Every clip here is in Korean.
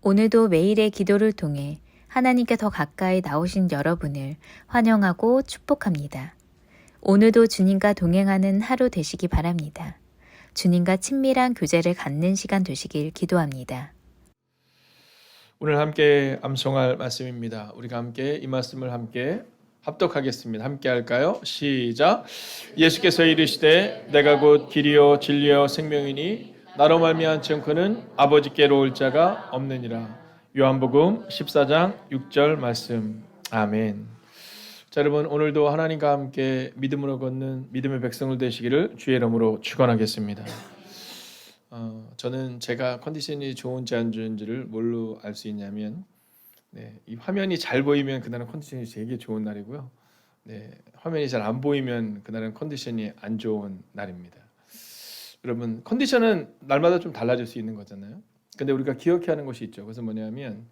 오늘도 매일의 기도를 통해 하나님께 더 가까이 나오신 여러분을 환영하고 축복합니다. 오늘도 주님과 동행하는 하루 되시기 바랍니다. 주님과 친밀한 교제를 갖는 시간 되시길 기도합니다. 오늘 함께 암송할 말씀입니다. 우리가 함께 이 말씀을 함께 합독하겠습니다. 함께 할까요? 시작. 예수께서 이르시되 내가 곧 길이요 진리요 생명이니 나로 말미암은 증거는 아버지께로 올 자가 없느니라. 요한복음 14장 6절 말씀. 아멘. 자, 여러분 오늘도 하나님과 함께 믿음으로 걷는 믿음의 백성을 되시기를 주의 이름으로 축원하겠습니다. 저는 제가 컨디션이 좋은지 안 좋은지를 뭘로 알 수 있냐면 이 화면이 잘 보이면 그날은 컨디션이 되게 좋은 날이고요. 화면이 잘 안 보이면 그날은 컨디션이 안 좋은 날입니다. 여러분 컨디션은 날마다 좀 달라질 수 있는 거잖아요. 근데 우리가 기억해야 하는 것이 있죠. 그것은 뭐냐면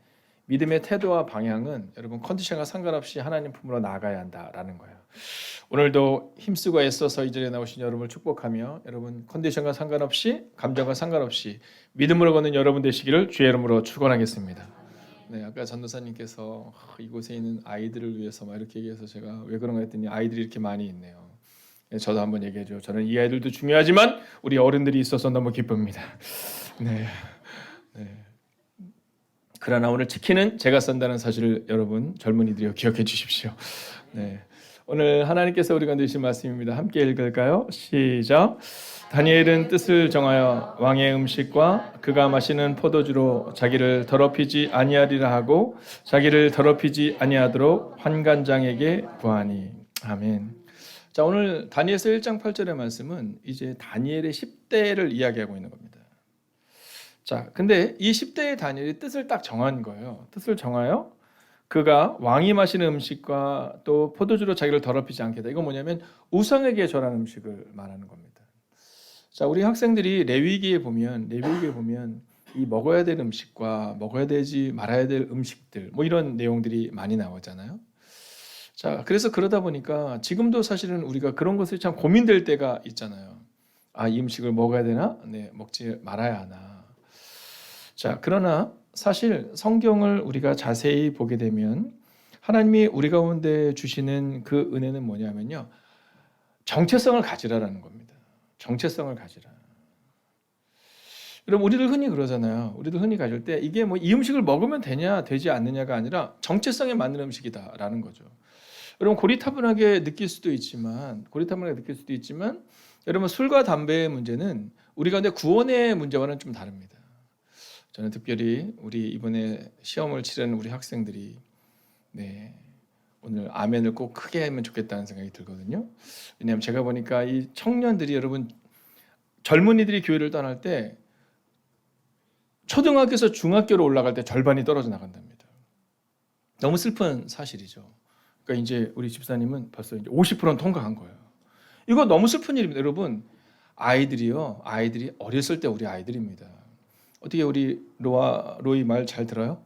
믿음의 태도와 방향은 여러분 컨디션과 상관없이 하나님 품으로 나아가야 한다라는 거예요. 오늘도 힘쓰고 애써서 이 자리에 나오신 여러분을 축복하며 여러분 컨디션과 상관없이 감정과 상관없이 믿음으로 걷는 여러분 되시기를 주의 이름으로 축원하겠습니다. 아까 전도사님께서 이곳에 있는 아이들을 위해서 막 이렇게 얘기해서 제가 왜 그런가 했더니 아이들이 이렇게 많이 있네요. 저도 한번 얘기해줘. 저는 이 아이들도 중요하지만 우리 어른들이 있어서 너무 기쁩니다. 그러나 오늘 치킨은 제가 쏜다는 사실을 여러분 젊은이들이 기억해 주십시오. 오늘 하나님께서 우리가 내주신 말씀입니다. 함께 읽을까요? 시작. 다니엘은 뜻을 정하여 왕의 음식과 그가 마시는 포도주로 자기를 더럽히지 아니하리라 하고 자기를 더럽히지 아니하도록 환관장에게 구하니. 아멘. 자, 오늘 다니엘서 1장 8절의 말씀은 이제 다니엘의 10대를 이야기하고 있는 겁니다. 자, 근데 이 10대의 다니엘이 뜻을 딱 정한 거예요. 뜻을 정하여 그가 왕이 마시는 음식과 또 포도주로 자기를 더럽히지 않겠다. 이건 뭐냐면 우상에게 절하는 음식을 말하는 겁니다. 자, 우리 학생들이 레위기에 보면 이 먹어야 될 음식과 먹어야 되지 말아야 될 음식들 뭐 이런 내용들이 많이 나오잖아요. 자, 그래서 그러다 보니까 지금도 사실은 우리가 그런 것을 참 고민될 때가 있잖아요. 아, 이 음식을 먹어야 되나? 먹지 말아야 하나? 자, 그러나 사실 성경을 우리가 자세히 보게 되면 하나님이 우리 가운데 주시는 그 은혜는 뭐냐면요. 정체성을 가지라라는 겁니다. 정체성을 가지라. 여러분 우리들 흔히 그러잖아요. 우리들 흔히 가질 때 이게 뭐 이 음식을 먹으면 되냐 되지 않느냐가 아니라 정체성에 맞는 음식이다라는 거죠. 여러분 고리타분하게 느낄 수도 있지만 여러분 술과 담배의 문제는 우리 가운데 구원의 문제와는 좀 다릅니다. 저는 특별히 우리 이번에 시험을 치르는 우리 학생들이 오늘 아멘을 꼭 크게 하면 좋겠다는 생각이 들거든요. 왜냐하면 제가 보니까 이 청년들이 여러분 젊은이들이 교회를 떠날 때 초등학교에서 중학교로 올라갈 때 절반이 떨어져 나간답니다. 너무 슬픈 사실이죠. 그러니까 이제 우리 집사님은 벌써 이제 50%는 통과한 거예요. 이거 너무 슬픈 일입니다. 여러분 아이들이 어렸을 때 우리 아이들입니다. 어떻게 우리 로이 말 잘 들어요?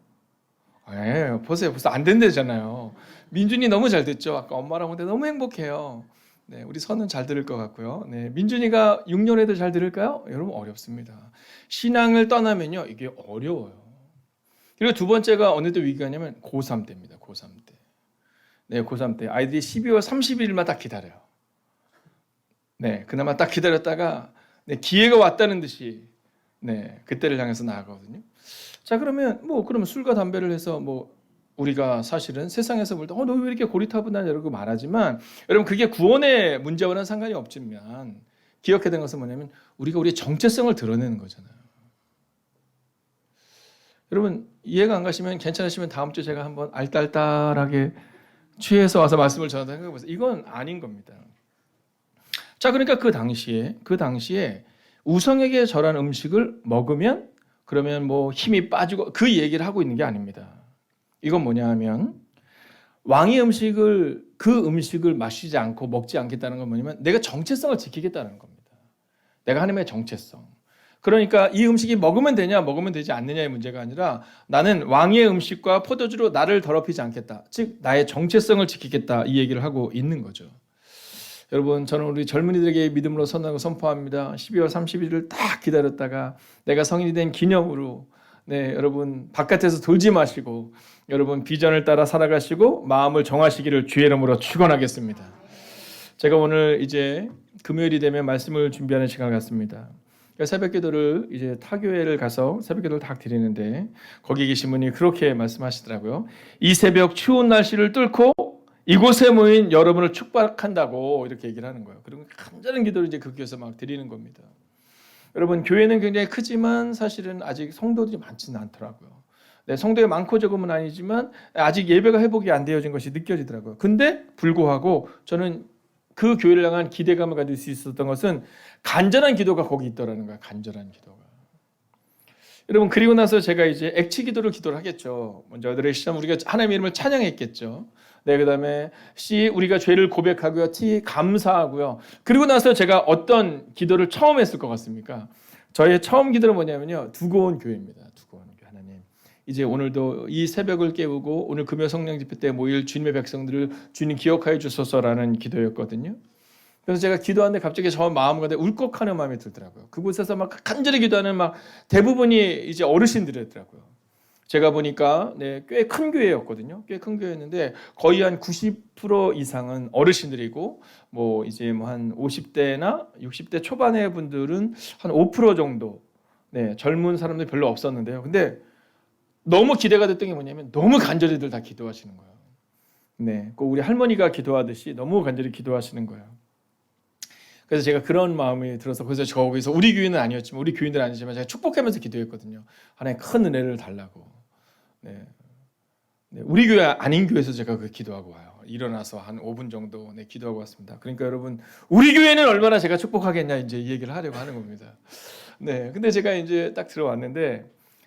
보세요. 벌써 안 된대잖아요. 민준이 너무 잘 됐죠. 아까 엄마랑 볼 때 너무 행복해요. 우리 선은 잘 들을 것 같고요. 민준이가 6년에도 잘 들을까요? 여러분 어렵습니다. 신앙을 떠나면요. 이게 어려워요. 그리고 두 번째가 어느 때 위기가 냐면 고3 때입니다. 고3 때. 고3 때. 아이들이 12월 30일만 딱 기다려요. 그나마 딱 기다렸다가 기회가 왔다는 듯이 그때를 향해서 나아가거든요. 자, 그러면 술과 담배를 해서 우리가 사실은 세상에서 볼 때 너 왜 이렇게 고리타분하냐 이러고 말하지만 여러분 그게 구원의 문제와는 상관이 없지만 기억해야 되는 것은 뭐냐면 우리가 우리의 정체성을 드러내는 거잖아요. 여러분 이해가 안 가시면 괜찮으시면 다음 주에 제가 한번 알딸딸하게 취해서 와서 말씀을 전하다 생각해보세요. 이건 아닌 겁니다. 자, 그러니까 그 당시에 우상에게 절한 음식을 먹으면 그러면 힘이 빠지고 그 얘기를 하고 있는 게 아닙니다. 이건 뭐냐 하면 왕의 그 음식을 마시지 않고 먹지 않겠다는 건 뭐냐면 내가 정체성을 지키겠다는 겁니다. 내가 하나님의 정체성. 그러니까 이 음식이 먹으면 되냐 먹으면 되지 않느냐의 문제가 아니라 나는 왕의 음식과 포도주로 나를 더럽히지 않겠다. 즉 나의 정체성을 지키겠다 이 얘기를 하고 있는 거죠. 여러분 저는 우리 젊은이들에게 믿음으로 선언하고 선포합니다. 12월 30일을 딱 기다렸다가 내가 성인이 된 기념으로 네, 여러분 바깥에서 돌지 마시고 여러분 비전을 따라 살아가시고 마음을 정하시기를 주의 이름으로 축원하겠습니다. 제가 오늘 이제 금요일이 되면 말씀을 준비하는 시간을 갖습니다. 새벽기도를 이제 타교회를 가서 새벽기도를 딱 드리는데 거기 계신 분이 그렇게 말씀하시더라고요. 이 새벽 추운 날씨를 뚫고 이곳에 모인 여러분을 축복한다고 이렇게 얘기를 하는 거예요. 그리고 간절한 기도를 이제 그 교회에서 막 드리는 겁니다. 여러분 교회는 굉장히 크지만 사실은 아직 성도들이 많지는 않더라고요. 네, 성도가 많고 적음은 아니지만 아직 예배가 회복이 안 되어진 것이 느껴지더라고요. 근데 불구하고 저는 그 교회를 향한 기대감을 가질 수 있었던 것은 간절한 기도가 거기 있더라는 거예요. 간절한 기도가. 여러분 그리고 나서 제가 이제 액치 기도를 기도를 하겠죠. 먼저 아도레이션 우리가 하나님의 이름을 찬양했겠죠. 네, 그다음에 C 우리가 죄를 고백하고요. T 감사하고요. 그리고 나서 제가 어떤 기도를 처음 했을 것 같습니까? 저의 처음 기도는 뭐냐면요. 두고 온 교회입니다. 두고 온 교회 하나님. 이제 오늘도 이 새벽을 깨우고 오늘 금요 성령 집회 때 모일 주님의 백성들을 주님 기억하여 주소서라는 기도였거든요. 그래서 제가 기도하는데 갑자기 저 마음 가운데 울컥하는 마음이 들더라고요. 그곳에서 막 간절히 기도하는 막 대부분이 이제 어르신들이었더라고요. 제가 보니까 네, 꽤 큰 교회였거든요. 꽤 큰 교회였는데 거의 한 90% 이상은 어르신들이고 뭐 이제 뭐 한 50대나 60대 초반의 분들은 한 5% 정도 네, 젊은 사람들이 별로 없었는데요. 근데 너무 기대가 됐던 게 뭐냐면 너무 간절히들 다 기도하시는 거예요. 네, 꼭 우리 할머니가 기도하듯이 너무 간절히 기도하시는 거예요. 그래서 제가 그런 마음이 들어서 그래서 거기서 우리 교회는 아니었지만 우리 교인들은 아니지만 제가 축복하면서 기도했거든요. 하나님 큰 은혜를 달라고. 네. 네, 우리 교회 아닌 교회에서 제가 그 기도하고 와요. 일어나서 한 5분 정도 네, 기도하고 왔습니다. 그러니까 여러분 우리 교회는 얼마나 제가 축복하겠냐 이제 이 얘기를 하려고 하는 겁니다. 네, 근데 제가 이제 딱 들어왔는데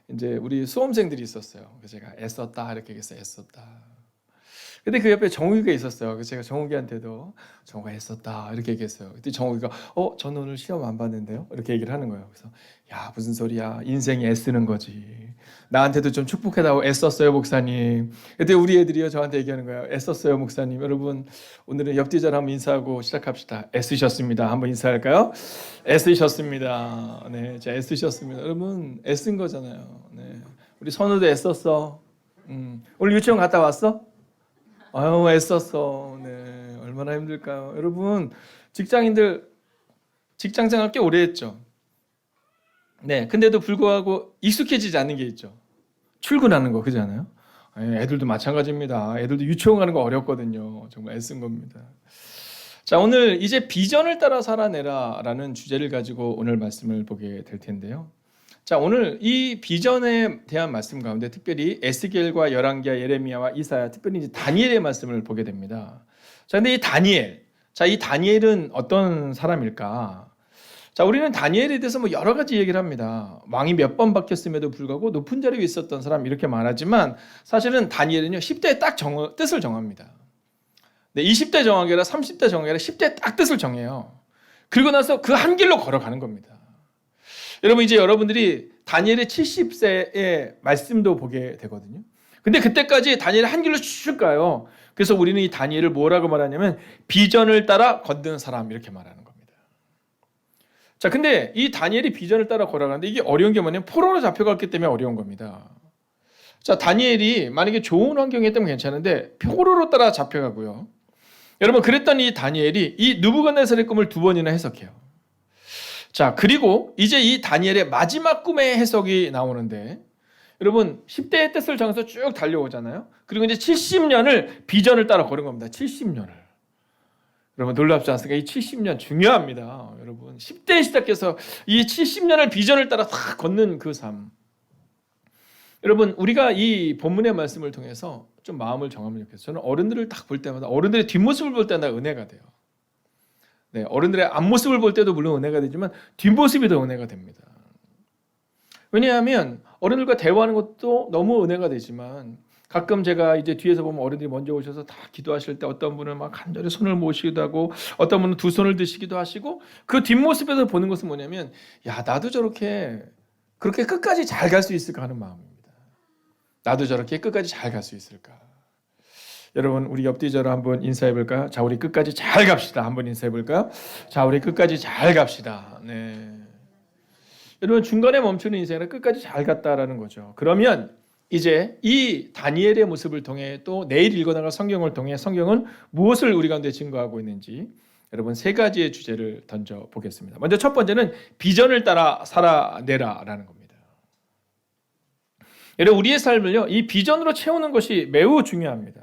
이제 우리 수험생들이 있었어요. 그래서 제가 애썼다 이렇게 얘기했어요. 애썼다. 근데 그 옆에 정욱이가 있었어요. 그래서 제가 정욱이한테도 정욱아 애썼다 이렇게 얘기했어요. 그때 정욱이가 저는 오늘 시험 안 봤는데요. 이렇게 얘기를 하는 거예요. 그래서 야 무슨 소리야. 인생이 애쓰는 거지. 나한테도 좀 축복해다오. 애썼어요 목사님. 그때 우리 애들이요 저한테 얘기하는 거예요. 애썼어요 목사님. 여러분 오늘은 옆뒤자로 한번 인사하고 시작합시다. 애쓰셨습니다. 한번 인사할까요? 애쓰셨습니다. 네, 자 애쓰셨습니다. 여러분 애쓴 거잖아요. 네, 우리 선우도 애썼어. 오늘 유치원 갔다 왔어? 아유 애썼어. 네, 얼마나 힘들까요? 여러분 직장인들 직장생활 꽤 오래 했죠. 네, 근데도 불구하고 익숙해지지 않는 게 있죠. 출근하는 거 그렇지 않아요? 애들도 마찬가지입니다. 애들도 유치원 가는 거 어렵거든요. 정말 애쓴 겁니다. 자, 오늘 이제 비전을 따라 살아내라라는 주제를 가지고 오늘 말씀을 보게 될 텐데요. 자, 오늘 이 비전에 대한 말씀 가운데 특별히 에스겔과 열왕기야, 예레미야와 이사야, 특별히 이제 다니엘의 말씀을 보게 됩니다. 자, 근데 이 다니엘, 자, 이 다니엘은 어떤 사람일까? 자, 우리는 다니엘에 대해서 뭐 여러 가지 얘기를 합니다. 왕이 몇 번 바뀌었음에도 불구하고 높은 자리에 있었던 사람 이렇게 말하지만 사실은 다니엘은요 10대에 딱 뜻을 정합니다. 네, 20대 정하기 아니라 30대 정하기 아니라 10대에 딱 뜻을 정해요. 그리고 나서 그 한 길로 걸어가는 겁니다. 여러분 이제 여러분들이 다니엘의 70세의 말씀도 보게 되거든요. 근데 그때까지 다니엘이 한 길로 쭉 가요. 그래서 우리는 이 다니엘을 뭐라고 말하냐면 비전을 따라 걷는 사람 이렇게 말하는 겁니다. 자, 근데 이 다니엘이 비전을 따라 걸어가는데 이게 어려운 게 뭐냐면 포로로 잡혀갔기 때문에 어려운 겁니다. 자, 다니엘이 만약에 좋은 환경에 있다면 괜찮은데 포로로 따라 잡혀가고요. 여러분 그랬더니 이 다니엘이 이 느부갓네살의 꿈을 2번이나 해석해요. 자, 그리고 이제 이 다니엘의 마지막 꿈의 해석이 나오는데 여러분 10대의 뜻을 정해서 쭉 달려오잖아요. 그리고 이제 70년을 비전을 따라 걸은 겁니다. 70년을. 여러분 놀랍지 않습니까? 이 70년 중요합니다. 여러분 10대에 시작해서 이 70년을 비전을 따라 다 걷는 그 삶. 여러분 우리가 이 본문의 말씀을 통해서 좀 마음을 정하면 좋겠어요. 저는 어른들을 딱 볼 때마다 어른들의 뒷모습을 볼 때마다 은혜가 돼요. 네, 어른들의 앞모습을 볼 때도 물론 은혜가 되지만 뒷모습이 더 은혜가 됩니다. 왜냐하면 어른들과 대화하는 것도 너무 은혜가 되지만 가끔 제가 이제 뒤에서 보면 어른들이 먼저 오셔서 다 기도하실 때 어떤 분은 막 간절히 손을 모시기도 하고 어떤 분은 2손을 드시기도 하시고 그 뒷모습에서 보는 것은 뭐냐면 야 나도 저렇게 그렇게 끝까지 잘 갈 수 있을까 하는 마음입니다. 나도 저렇게 끝까지 잘 갈 수 있을까. 여러분 우리 옆뒤자로 한번 인사해 볼까요? 자 우리 끝까지 잘 갑시다. 한번 인사해 볼까요? 자 우리 끝까지 잘 갑시다. 네. 여러분 중간에 멈추는 인생은 끝까지 잘 갔다라는 거죠. 그러면 이제 이 다니엘의 모습을 통해 또 내일 읽어나갈 성경을 통해 성경은 무엇을 우리 가운데 증거하고 있는지 여러분 세 가지의 주제를 던져 보겠습니다. 먼저 첫 번째는 비전을 따라 살아내라라는 겁니다. 여러분 우리의 삶을요 이 비전으로 채우는 것이 매우 중요합니다.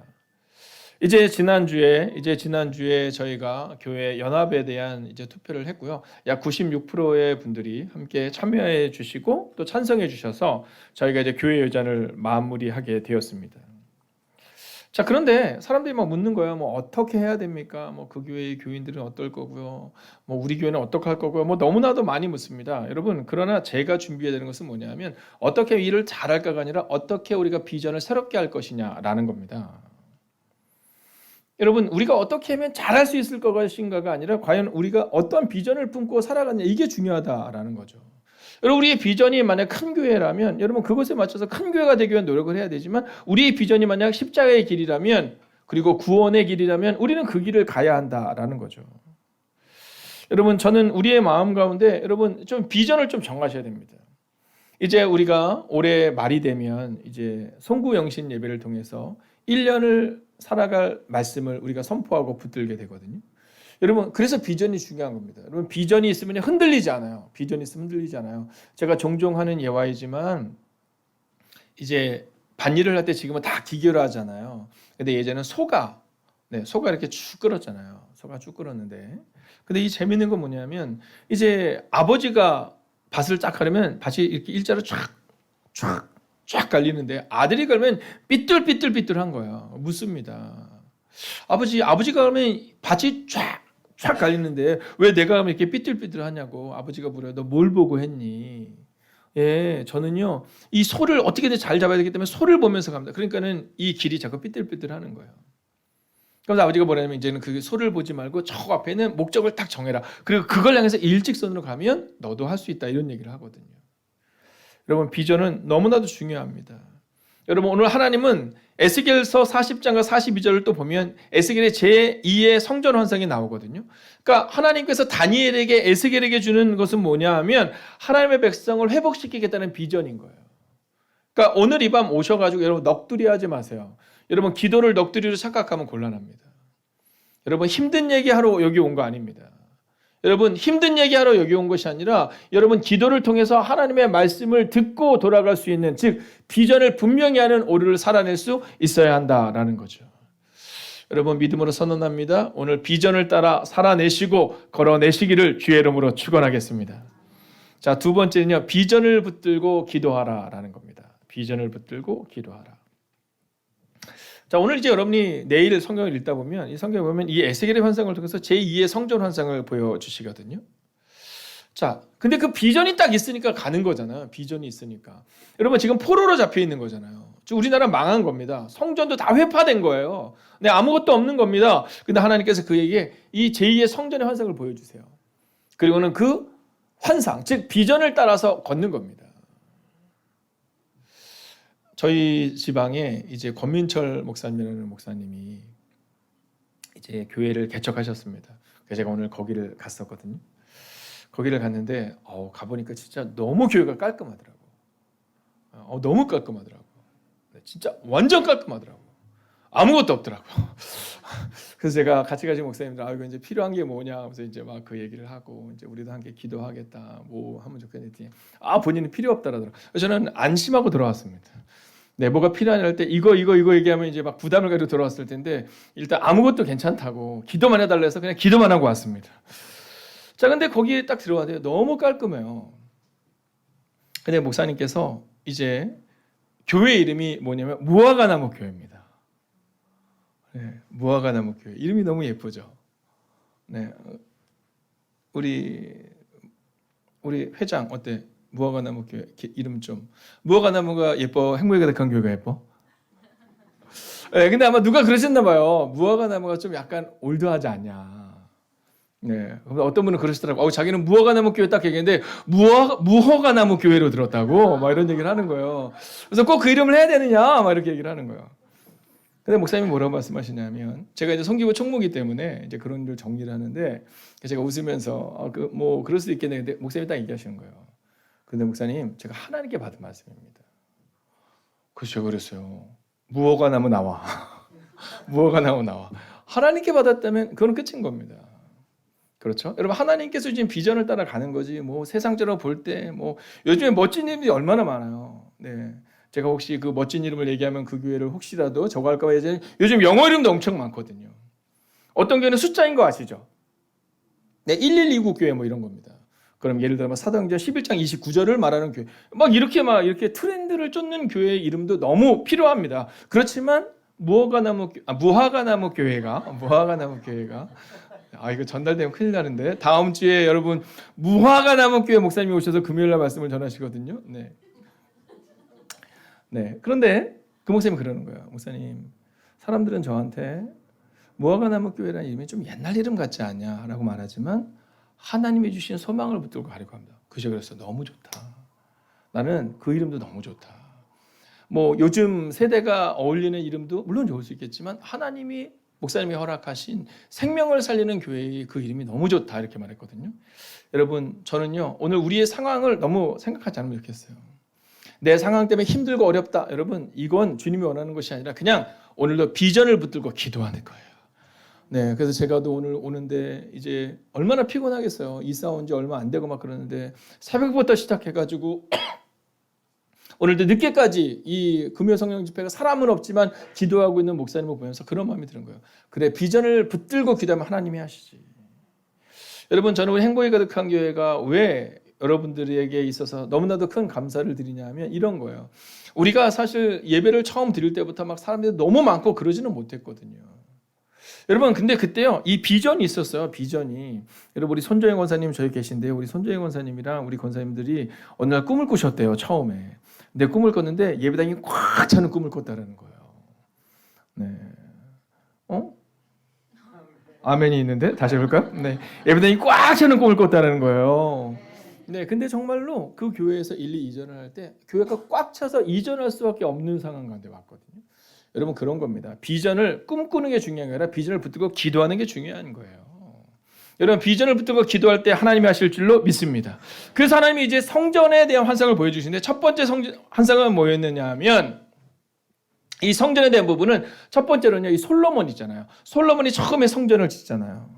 이제 지난주에 저희가 교회 연합에 대한 이제 투표를 했고요. 약 96%의 분들이 함께 참여해 주시고 또 찬성해 주셔서 저희가 이제 교회 여전을 마무리하게 되었습니다. 자, 그런데 사람들이 막 묻는 거예요. 뭐 어떻게 해야 됩니까? 뭐 그 교회의 교인들은 어떨 거고요. 뭐 우리 교회는 어떻게 할 거고요. 뭐 너무나도 많이 묻습니다. 여러분, 그러나 제가 준비해야 되는 것은 뭐냐면 어떻게 일을 잘할까가 아니라 어떻게 우리가 비전을 새롭게 할 것이냐라는 겁니다. 여러분 우리가 어떻게 하면 잘할 수 있을 것인가가 아니라 과연 우리가 어떤 비전을 품고 살아가느냐 이게 중요하다라는 거죠. 여러분 우리의 비전이 만약 큰 교회라면 여러분 그것에 맞춰서 큰 교회가 되기 위한 노력을 해야 되지만 우리의 비전이 만약 십자가의 길이라면 그리고 구원의 길이라면 우리는 그 길을 가야 한다라는 거죠. 여러분 저는 우리의 마음 가운데 여러분 좀 비전을 좀 정하셔야 됩니다. 이제 우리가 올해 말이 되면 이제 송구영신 예배를 통해서 1년을 살아갈 말씀을 우리가 선포하고 붙들게 되거든요. 여러분 그래서 비전이 중요한 겁니다. 여러분 비전이 있으면 흔들리지 않아요. 비전이 있으면 흔들리지 않아요. 제가 종종 하는 예화이지만 이제 밭일을 할 때 지금은 다 기계로 하잖아요. 근데 예전에는 소가 이렇게 쭉 끌었잖아요. 소가 쭉 끌었는데 근데 이 재밌는 건 뭐냐면 이제 아버지가 밭을 쫙 가려면 밭이 이렇게 일자로 쫙 갈리는데 아들이 걸면 삐뚤삐뚤한 거예요. 묻습니다. 아버지가 가면 밭이 쫙 갈리는데 왜 내가 가면 이렇게 삐뚤삐뚤하냐고 아버지가 물어요. 너 뭘 보고 했니? 예, 저는요 이 소를 어떻게든 잘 잡아야 되기 때문에 소를 보면서 갑니다. 그러니까는 이 길이 자꾸 삐뚤삐뚤하는 거예요. 그래서 아버지가 뭐냐면 이제는 그 소를 보지 말고 저 앞에는 목적을 딱 정해라. 그리고 그걸 향해서 일직선으로 가면 너도 할 수 있다 이런 얘기를 하거든요. 여러분 비전은 너무나도 중요합니다. 여러분 오늘 하나님은 에스겔서 40장과 42절을 또 보면 에스겔의 제2의 성전 환상이 나오거든요. 그러니까 하나님께서 다니엘에게 에스겔에게 주는 것은 뭐냐 하면 하나님의 백성을 회복시키겠다는 비전인 거예요. 그러니까 오늘 이 밤 오셔가지고 여러분 넋두리 하지 마세요. 여러분 기도를 넋두리로 착각하면 곤란합니다. 여러분 힘든 얘기하러 여기 온 거 아닙니다. 여러분 힘든 얘기하러 여기 온 것이 아니라 여러분 기도를 통해서 하나님의 말씀을 듣고 돌아갈 수 있는 즉 비전을 분명히 하는 오류를 살아낼 수 있어야 한다라는 거죠. 여러분 믿음으로 선언합니다. 오늘 비전을 따라 살아내시고 걸어내시기를 주의 이름으로 축원하겠습니다. 자, 두 번째는요. 비전을 붙들고 기도하라라는 겁니다. 비전을 붙들고 기도하라. 자, 오늘 이제 여러분이 내일 성경을 읽다 보면 이 성경을 보면 이 에스겔의 환상을 통해서 제2의 성전 환상을 보여주시거든요. 자, 근데 그 비전이 딱 있으니까 가는 거잖아요. 비전이 있으니까. 여러분 지금 포로로 잡혀 있는 거잖아요. 우리나라 망한 겁니다. 성전도 다 회파된 거예요. 네, 아무것도 없는 겁니다. 근데 하나님께서 그에게 이 제2의 성전의 환상을 보여주세요. 그리고는 그 환상, 즉 비전을 따라서 걷는 겁니다. 저희 지방에 이제 권민철 목사님이라는 목사님이 이제 교회를 개척하셨습니다. 그래서 제가 오늘 거기를 갔었거든요. 거기를 갔는데 가보니까 진짜 너무 교회가 깔끔하더라고. 너무 깔끔하더라고. 진짜 완전 깔끔하더라고. 아무것도 없더라고. 그래서 제가 같이 가신 목사님들 이거 이제 필요한 게 뭐냐 하면서 이제 막 그 얘기를 하고 이제 우리도 함께 기도하겠다 뭐 하면 좋겠는데 본인은 필요 없다라더라고. 그래서 저는 안심하고 돌아왔습니다. 네, 뭐가 필요하냐 할 때 이거 얘기하면 이제 막 부담을 가지고 돌아왔을 텐데 일단 아무것도 괜찮다고 기도만 해달라 해서 그냥 기도만 하고 왔습니다. 자, 근데 거기에 딱 들어가세요. 너무 깔끔해요. 근데 목사님께서 이제 교회 이름이 뭐냐면 무화과나무 교회입니다. 네, 무화과나무 교회 이름이 너무 예쁘죠. 네, 우리 회장 어때? 무화과나무 교회 이름 좀 무화과나무가 예뻐? 행복이 가득한 교회가 예뻐? 네, 근데 아마 누가 그러셨나 봐요. 무화과나무가 좀 약간 올드하지 않냐. 네, 어떤 분은 그러시더라고. 자기는 무화과나무 교회 딱 얘기했는데 무화과나무 교회로 들었다고 막 이런 얘기를 하는 거예요. 그래서 꼭 그 이름을 해야 되느냐 막 이렇게 얘기를 하는 거예요. 근데 목사님이 뭐라고 말씀하시냐면 제가 이제 성기부 총무기 때문에 이제 그런 걸 정리를 하는데 제가 웃으면서 뭐 그럴 수도 있겠네. 근데 목사님이 딱 얘기하시는 거예요. 근데 목사님, 제가 하나님께 받은 말씀입니다. 그렇죠, 그랬어요. 무화과 나무 나와. 무화과 나무 나와. 하나님께 받았다면 그건 끝인 겁니다. 그렇죠? 여러분, 하나님께서 지금 비전을 따라가는 거지. 뭐 세상적으로 볼 때 뭐 요즘에 멋진 일들이 얼마나 많아요. 네. 제가 혹시 그 멋진 이름을 얘기하면 그 교회를 혹시라도 저거 할까 봐 요즘 영어 이름도 엄청 많거든요. 어떤 교회는 숫자인 거 아시죠? 네, 1129 교회 뭐 이런 겁니다. 그럼 예를 들어 사도행전 11장 29절을 말하는 교회. 막 이렇게 트렌드를 쫓는 교회의 이름도 너무 필요합니다. 그렇지만 무화과나무 교회가 이거 전달되면 큰일 나는데 다음 주에 여러분 무화과나무 교회 목사님이 오셔서 금요일 날 말씀을 전하시거든요. 네. 네. 그런데 그 목사님이 그러는 거예요. 목사님, 사람들은 저한테 무화과나무 교회라는 이름이 좀 옛날 이름 같지 않냐라고 말하지만 하나님이 주신 소망을 붙들고 가려고 합니다. 그래서 너무 좋다. 나는 그 이름도 너무 좋다. 뭐 요즘 세대가 어울리는 이름도 물론 좋을 수 있겠지만 하나님이 목사님이 허락하신 생명을 살리는 교회의 그 이름이 너무 좋다 이렇게 말했거든요. 여러분, 저는요 오늘 우리의 상황을 너무 생각하지 않으면 좋겠어요. 내 상황 때문에 힘들고 어렵다. 여러분, 이건 주님이 원하는 것이 아니라 그냥 오늘도 비전을 붙들고 기도하는 거예요. 네, 그래서 제가도 오늘 오는데 이제 얼마나 피곤하겠어요. 이사 온 지 얼마 안 되고 막 그러는데 새벽부터 시작해가지고 오늘도 늦게까지 이 금요 성령 집회가 사람은 없지만 기도하고 있는 목사님을 보면서 그런 마음이 드는 거예요. 그래, 비전을 붙들고 기도하면 하나님이 하시지. 여러분, 저는 우리 행복이 가득한 교회가 왜 여러분들에게 있어서 너무나도 큰 감사를 드리냐면 이런 거예요. 우리가 사실 예배를 처음 드릴 때부터 막 사람들이 너무 많고 그러지는 못했거든요. 여러분, 근데 그때요 이 비전이 있었어요. 비전이. 여러분, 우리 손정혜 권사님 저희 계신데요. 우리 손정혜 권사님이랑 우리 권사님들이 어느 날 꿈을 꾸셨대요. 처음에. 근데 꿈을 꿨는데 예배당이 꽉 차는 꿈을 꿨다라는 거예요. 네. 아멘이 있는데 다시 해볼까요? 네. 예배당이 꽉 차는 꿈을 꿨다라는 거예요. 네. 근데 정말로 그 교회에서 1, 2 이전을 할 때 교회가 꽉 차서 이전할 수밖에 없는 상황 가운데 왔거든요. 여러분, 그런 겁니다. 비전을 꿈꾸는 게 중요한 게 아니라 비전을 붙들고 기도하는 게 중요한 거예요. 여러분, 비전을 붙들고 기도할 때 하나님이 하실 줄로 믿습니다. 그래서 하나님이 이제 성전에 대한 환상을 보여주시는데 첫 번째 환상은 뭐였느냐 하면 이 성전에 대한 부분은 첫 번째로는요, 이 솔로몬 있잖아요. 솔로몬이 처음에 성전을 짓잖아요.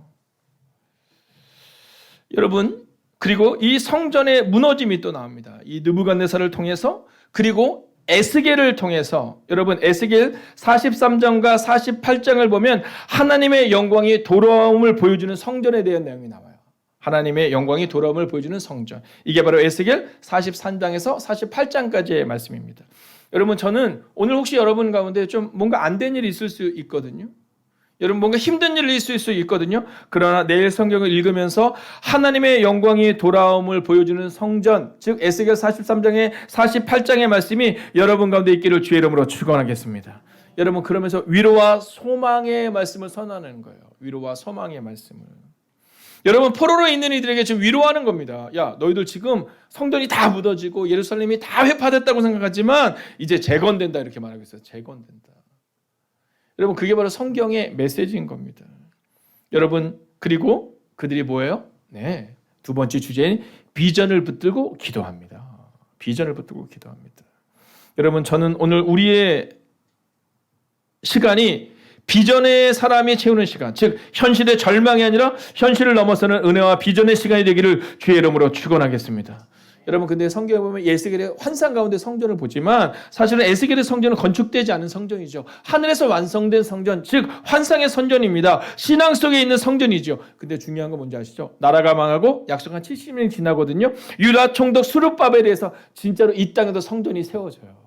여러분, 그리고 이 성전의 무너짐이 또 나옵니다. 이 느부갓네살을 통해서, 그리고 에스겔을 통해서. 여러분, 에스겔 43장과 48장을 보면 하나님의 영광이 돌아옴을 보여주는 성전에 대한 내용이 나와요. 하나님의 영광이 돌아옴을 보여주는 성전. 이게 바로 에스겔 43장에서 48장까지의 말씀입니다. 여러분, 저는 오늘 혹시 여러분 가운데 좀 뭔가 안 된 일이 있을 수 있거든요. 여러분, 뭔가 힘든 일이 있을 수 있거든요. 그러나 내일 성경을 읽으면서 하나님의 영광이 돌아옴을 보여주는 성전, 즉 에스겔 43장의 48장의 말씀이 여러분 가운데 있기를 주의 이름으로 축원하겠습니다. 여러분, 그러면서 위로와 소망의 말씀을 선언하는 거예요. 위로와 소망의 말씀을. 여러분, 포로로 있는 이들에게 지금 위로하는 겁니다. 야, 너희들 지금 성전이 다 묻어지고 예루살렘이 다 회파됐다고 생각하지만 이제 재건된다 이렇게 말하고 있어요. 재건된다. 여러분, 그게 바로 성경의 메시지인 겁니다. 여러분, 그리고 그들이 뭐예요? 네, 두 번째 주제인 비전을 붙들고 기도합니다. 비전을 붙들고 기도합니다. 여러분, 저는 오늘 우리의 시간이 비전의 사람이 채우는 시간, 즉 현실의 절망이 아니라 현실을 넘어서는 은혜와 비전의 시간이 되기를 주의 이름으로 축원하겠습니다. 여러분, 근데 성경에 보면 에스겔의 환상 가운데 성전을 보지만 사실은 에스겔의 성전은 건축되지 않은 성전이죠. 하늘에서 완성된 성전, 즉 환상의 성전입니다. 신앙 속에 있는 성전이죠. 근데 중요한 건 뭔지 아시죠? 나라가 망하고 약속한 70년이 지나거든요. 유다 총독 스룹바벨에서 진짜로 이 땅에도 성전이 세워져요.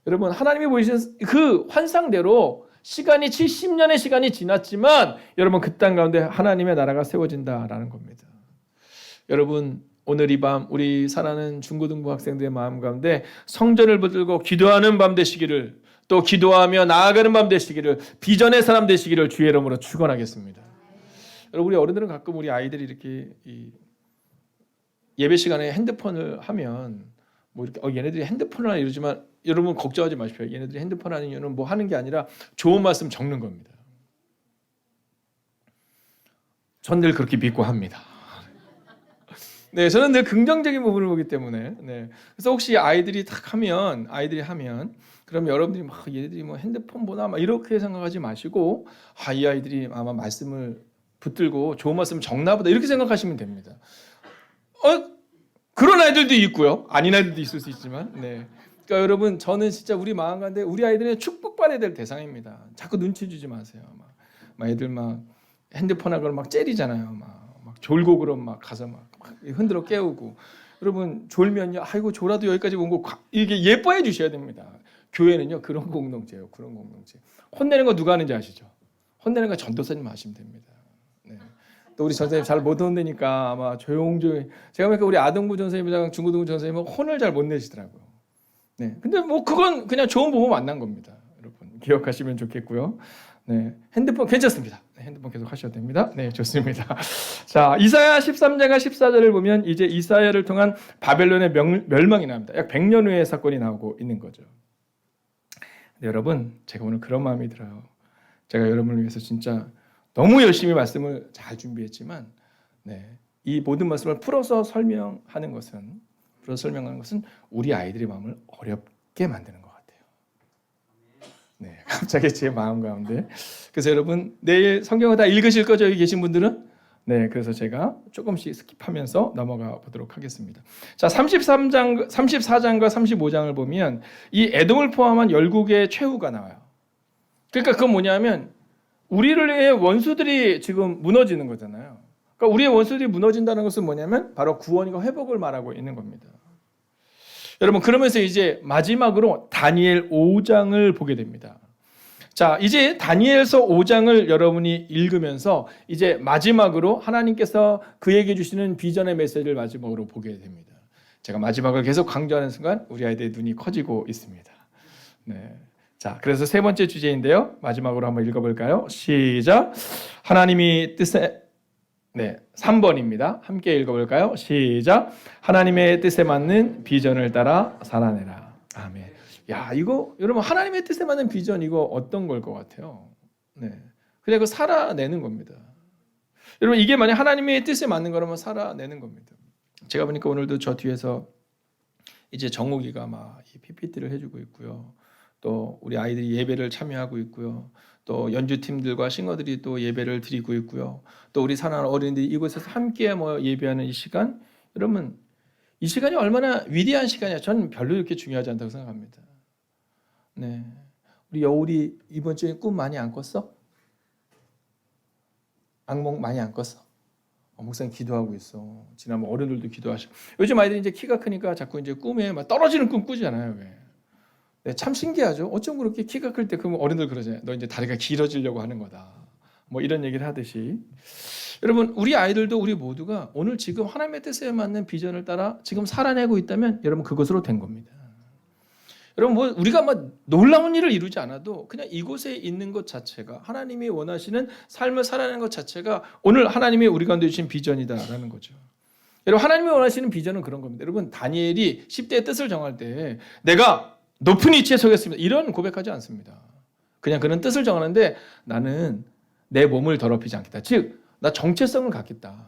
여러분, 하나님이 보이신 그 환상대로 시간이 70년의 시간이 지났지만 여러분, 그 땅 가운데 하나님의 나라가 세워진다라는 겁니다. 여러분, 오늘 이 밤 우리 사랑하는 중고등부 학생들의 마음 가운데 성전을 붙들고 기도하는 밤 되시기를, 또 기도하며 나아가는 밤 되시기를, 비전의 사람 되시기를 주의 이름으로 축원하겠습니다. 여러분, 우리 어른들은 가끔 우리 아이들이 이렇게 예배 시간에 핸드폰을 하면 뭐 이렇게 얘네들이 핸드폰을 하나 이러지만 여러분 걱정하지 마십시오. 얘네들이 핸드폰 하는 이유는 뭐 하는 게 아니라 좋은 말씀 적는 겁니다. 전 늘 그렇게 믿고 합니다. 네, 저는 늘 긍정적인 부분을 보기 때문에. 네. 그래서 혹시 아이들이 하면, 그럼 여러분들이 막 얘네들이 뭐 핸드폰 보나 막 이렇게 생각하지 마시고, 이 아이들이 아마 말씀을 붙들고 좋은 말씀 적나 보다 이렇게 생각하시면 됩니다. 그런 아이들도 있고요. 아닌 아이들도 있을 수 있지만. 네. 그러니까 여러분, 저는 진짜 우리 마음 가운데 우리 아이들은 축복받아야 될 대상입니다. 자꾸 눈치 주지 마세요. 막 애들 막 핸드폰하고 막 째리잖아요. 막 졸고 그럼 막 가서 막 흔들어 깨우고. 여러분 졸면요. 아이고 졸아도 여기까지 온 거 이게 예뻐해 주셔야 됩니다. 교회는요 그런 공동체예요. 그런 공동체. 혼내는 거 누가 하는지 아시죠? 혼내는 거 전도사님 하시면 됩니다. 네. 또 우리 전사님 잘 못 혼내니까 아마 조용조용히. 제가 보니까 우리 아동부 전사님이랑 중고등부 전사님은 혼을 잘 못 내시더라고요. 네. 근데 뭐 그건 그냥 좋은 부모 만난 겁니다. 여러분 기억하시면 좋겠고요. 네. 핸드폰 괜찮습니다. 네, 핸드폰 계속 하셔도 됩니다. 네, 좋습니다. 자, 이사야 13장과 14절을 보면 이제 이사야를 통한 바벨론의 멸망이 나옵니다. 약 100년 후의 사건이 나오고 있는 거죠. 근데 여러분, 제가 오늘 그런 마음이 들어요. 제가 여러분을 위해서 진짜 너무 열심히 말씀을 잘 준비했지만, 네, 이 모든 말씀을 풀어서 설명하는 것은 우리 아이들의 마음을 어렵게 만드는 것 같아요. 네, 갑자기 제 마음 가운데. 그래서 여러분 내일 성경을 다 읽으실 거죠? 여기 계신 분들은? 네, 그래서 제가 조금씩 스킵하면서 넘어가 보도록 하겠습니다. 자, 34장과 35장을 보면 이 에돔을 포함한 열국의 최후가 나와요. 그러니까 그건 뭐냐면 우리의 원수들이 지금 무너지는 거잖아요. 그러니까 우리의 원수들이 무너진다는 것은 뭐냐면 바로 구원과 회복을 말하고 있는 겁니다. 여러분 그러면서 이제 마지막으로 다니엘 5장을 보게 됩니다. 자, 이제 다니엘서 5장을 여러분이 읽으면서 이제 마지막으로 하나님께서 그에게 주시는 비전의 메시지를 마지막으로 보게 됩니다. 제가 마지막을 계속 강조하는 순간 우리 아이들의 눈이 커지고 있습니다. 네. 자, 그래서 세 번째 주제인데요. 마지막으로 한번 읽어볼까요? 시작. 하나님이 뜻에 3번입니다. 함께 읽어볼까요? 시작. 하나님의 뜻에 맞는 비전을 따라 살아내라. 아멘. 야, 이거 여러분 하나님의 뜻에 맞는 비전 이거 어떤 걸 것 같아요? 네, 그냥 그 살아내는 겁니다. 여러분 이게 만약 하나님의 뜻에 맞는 거라면 살아내는 겁니다. 제가 보니까 오늘도 저 뒤에서 이제 정욱이가 막 이 PPT를 해주고 있고요. 또 우리 아이들이 예배를 참여하고 있고요. 또 연주팀들과 싱어들이 또 예배를 드리고 있고요. 또 우리 사랑하는 어린이들이 이곳에서 함께 예배하는 이 시간, 여러분 이 시간이 얼마나 위대한 시간이야. 저는 별로 이렇게 중요하지 않다고 생각합니다. 네, 우리 여울이 이번 주에 꿈 많이 안 꿨어? 악몽 많이 안 꿨어? 목사님 기도하고 있어. 지난번 어른들도 기도하시고. 요즘 아이들이 이제 키가 크니까 자꾸 이제 꿈에 막 떨어지는 꿈 꾸잖아요. 왜? 네, 참 신기하죠. 어쩜 그렇게 키가 클 때 그러면 어른들 그러잖아요. 너 이제 다리가 길어지려고 하는 거다. 뭐 이런 얘기를 하듯이. 여러분 우리 아이들도 우리 모두가 오늘 지금 하나님의 뜻에 맞는 비전을 따라 지금 살아내고 있다면 여러분 그것으로 된 겁니다. 여러분 뭐 우리가 막 놀라운 일을 이루지 않아도 그냥 이곳에 있는 것 자체가 하나님이 원하시는 삶을 살아내는 것 자체가 오늘 하나님이 우리 가운데 주신 비전이다라는 거죠. 여러분 하나님이 원하시는 비전은 그런 겁니다. 여러분 다니엘이 10대의 뜻을 정할 때 내가 높은 위치에 서겠습니다. 이런 고백하지 않습니다. 그냥 그는 뜻을 정하는데 나는 내 몸을 더럽히지 않겠다. 즉 나 정체성을 갖겠다.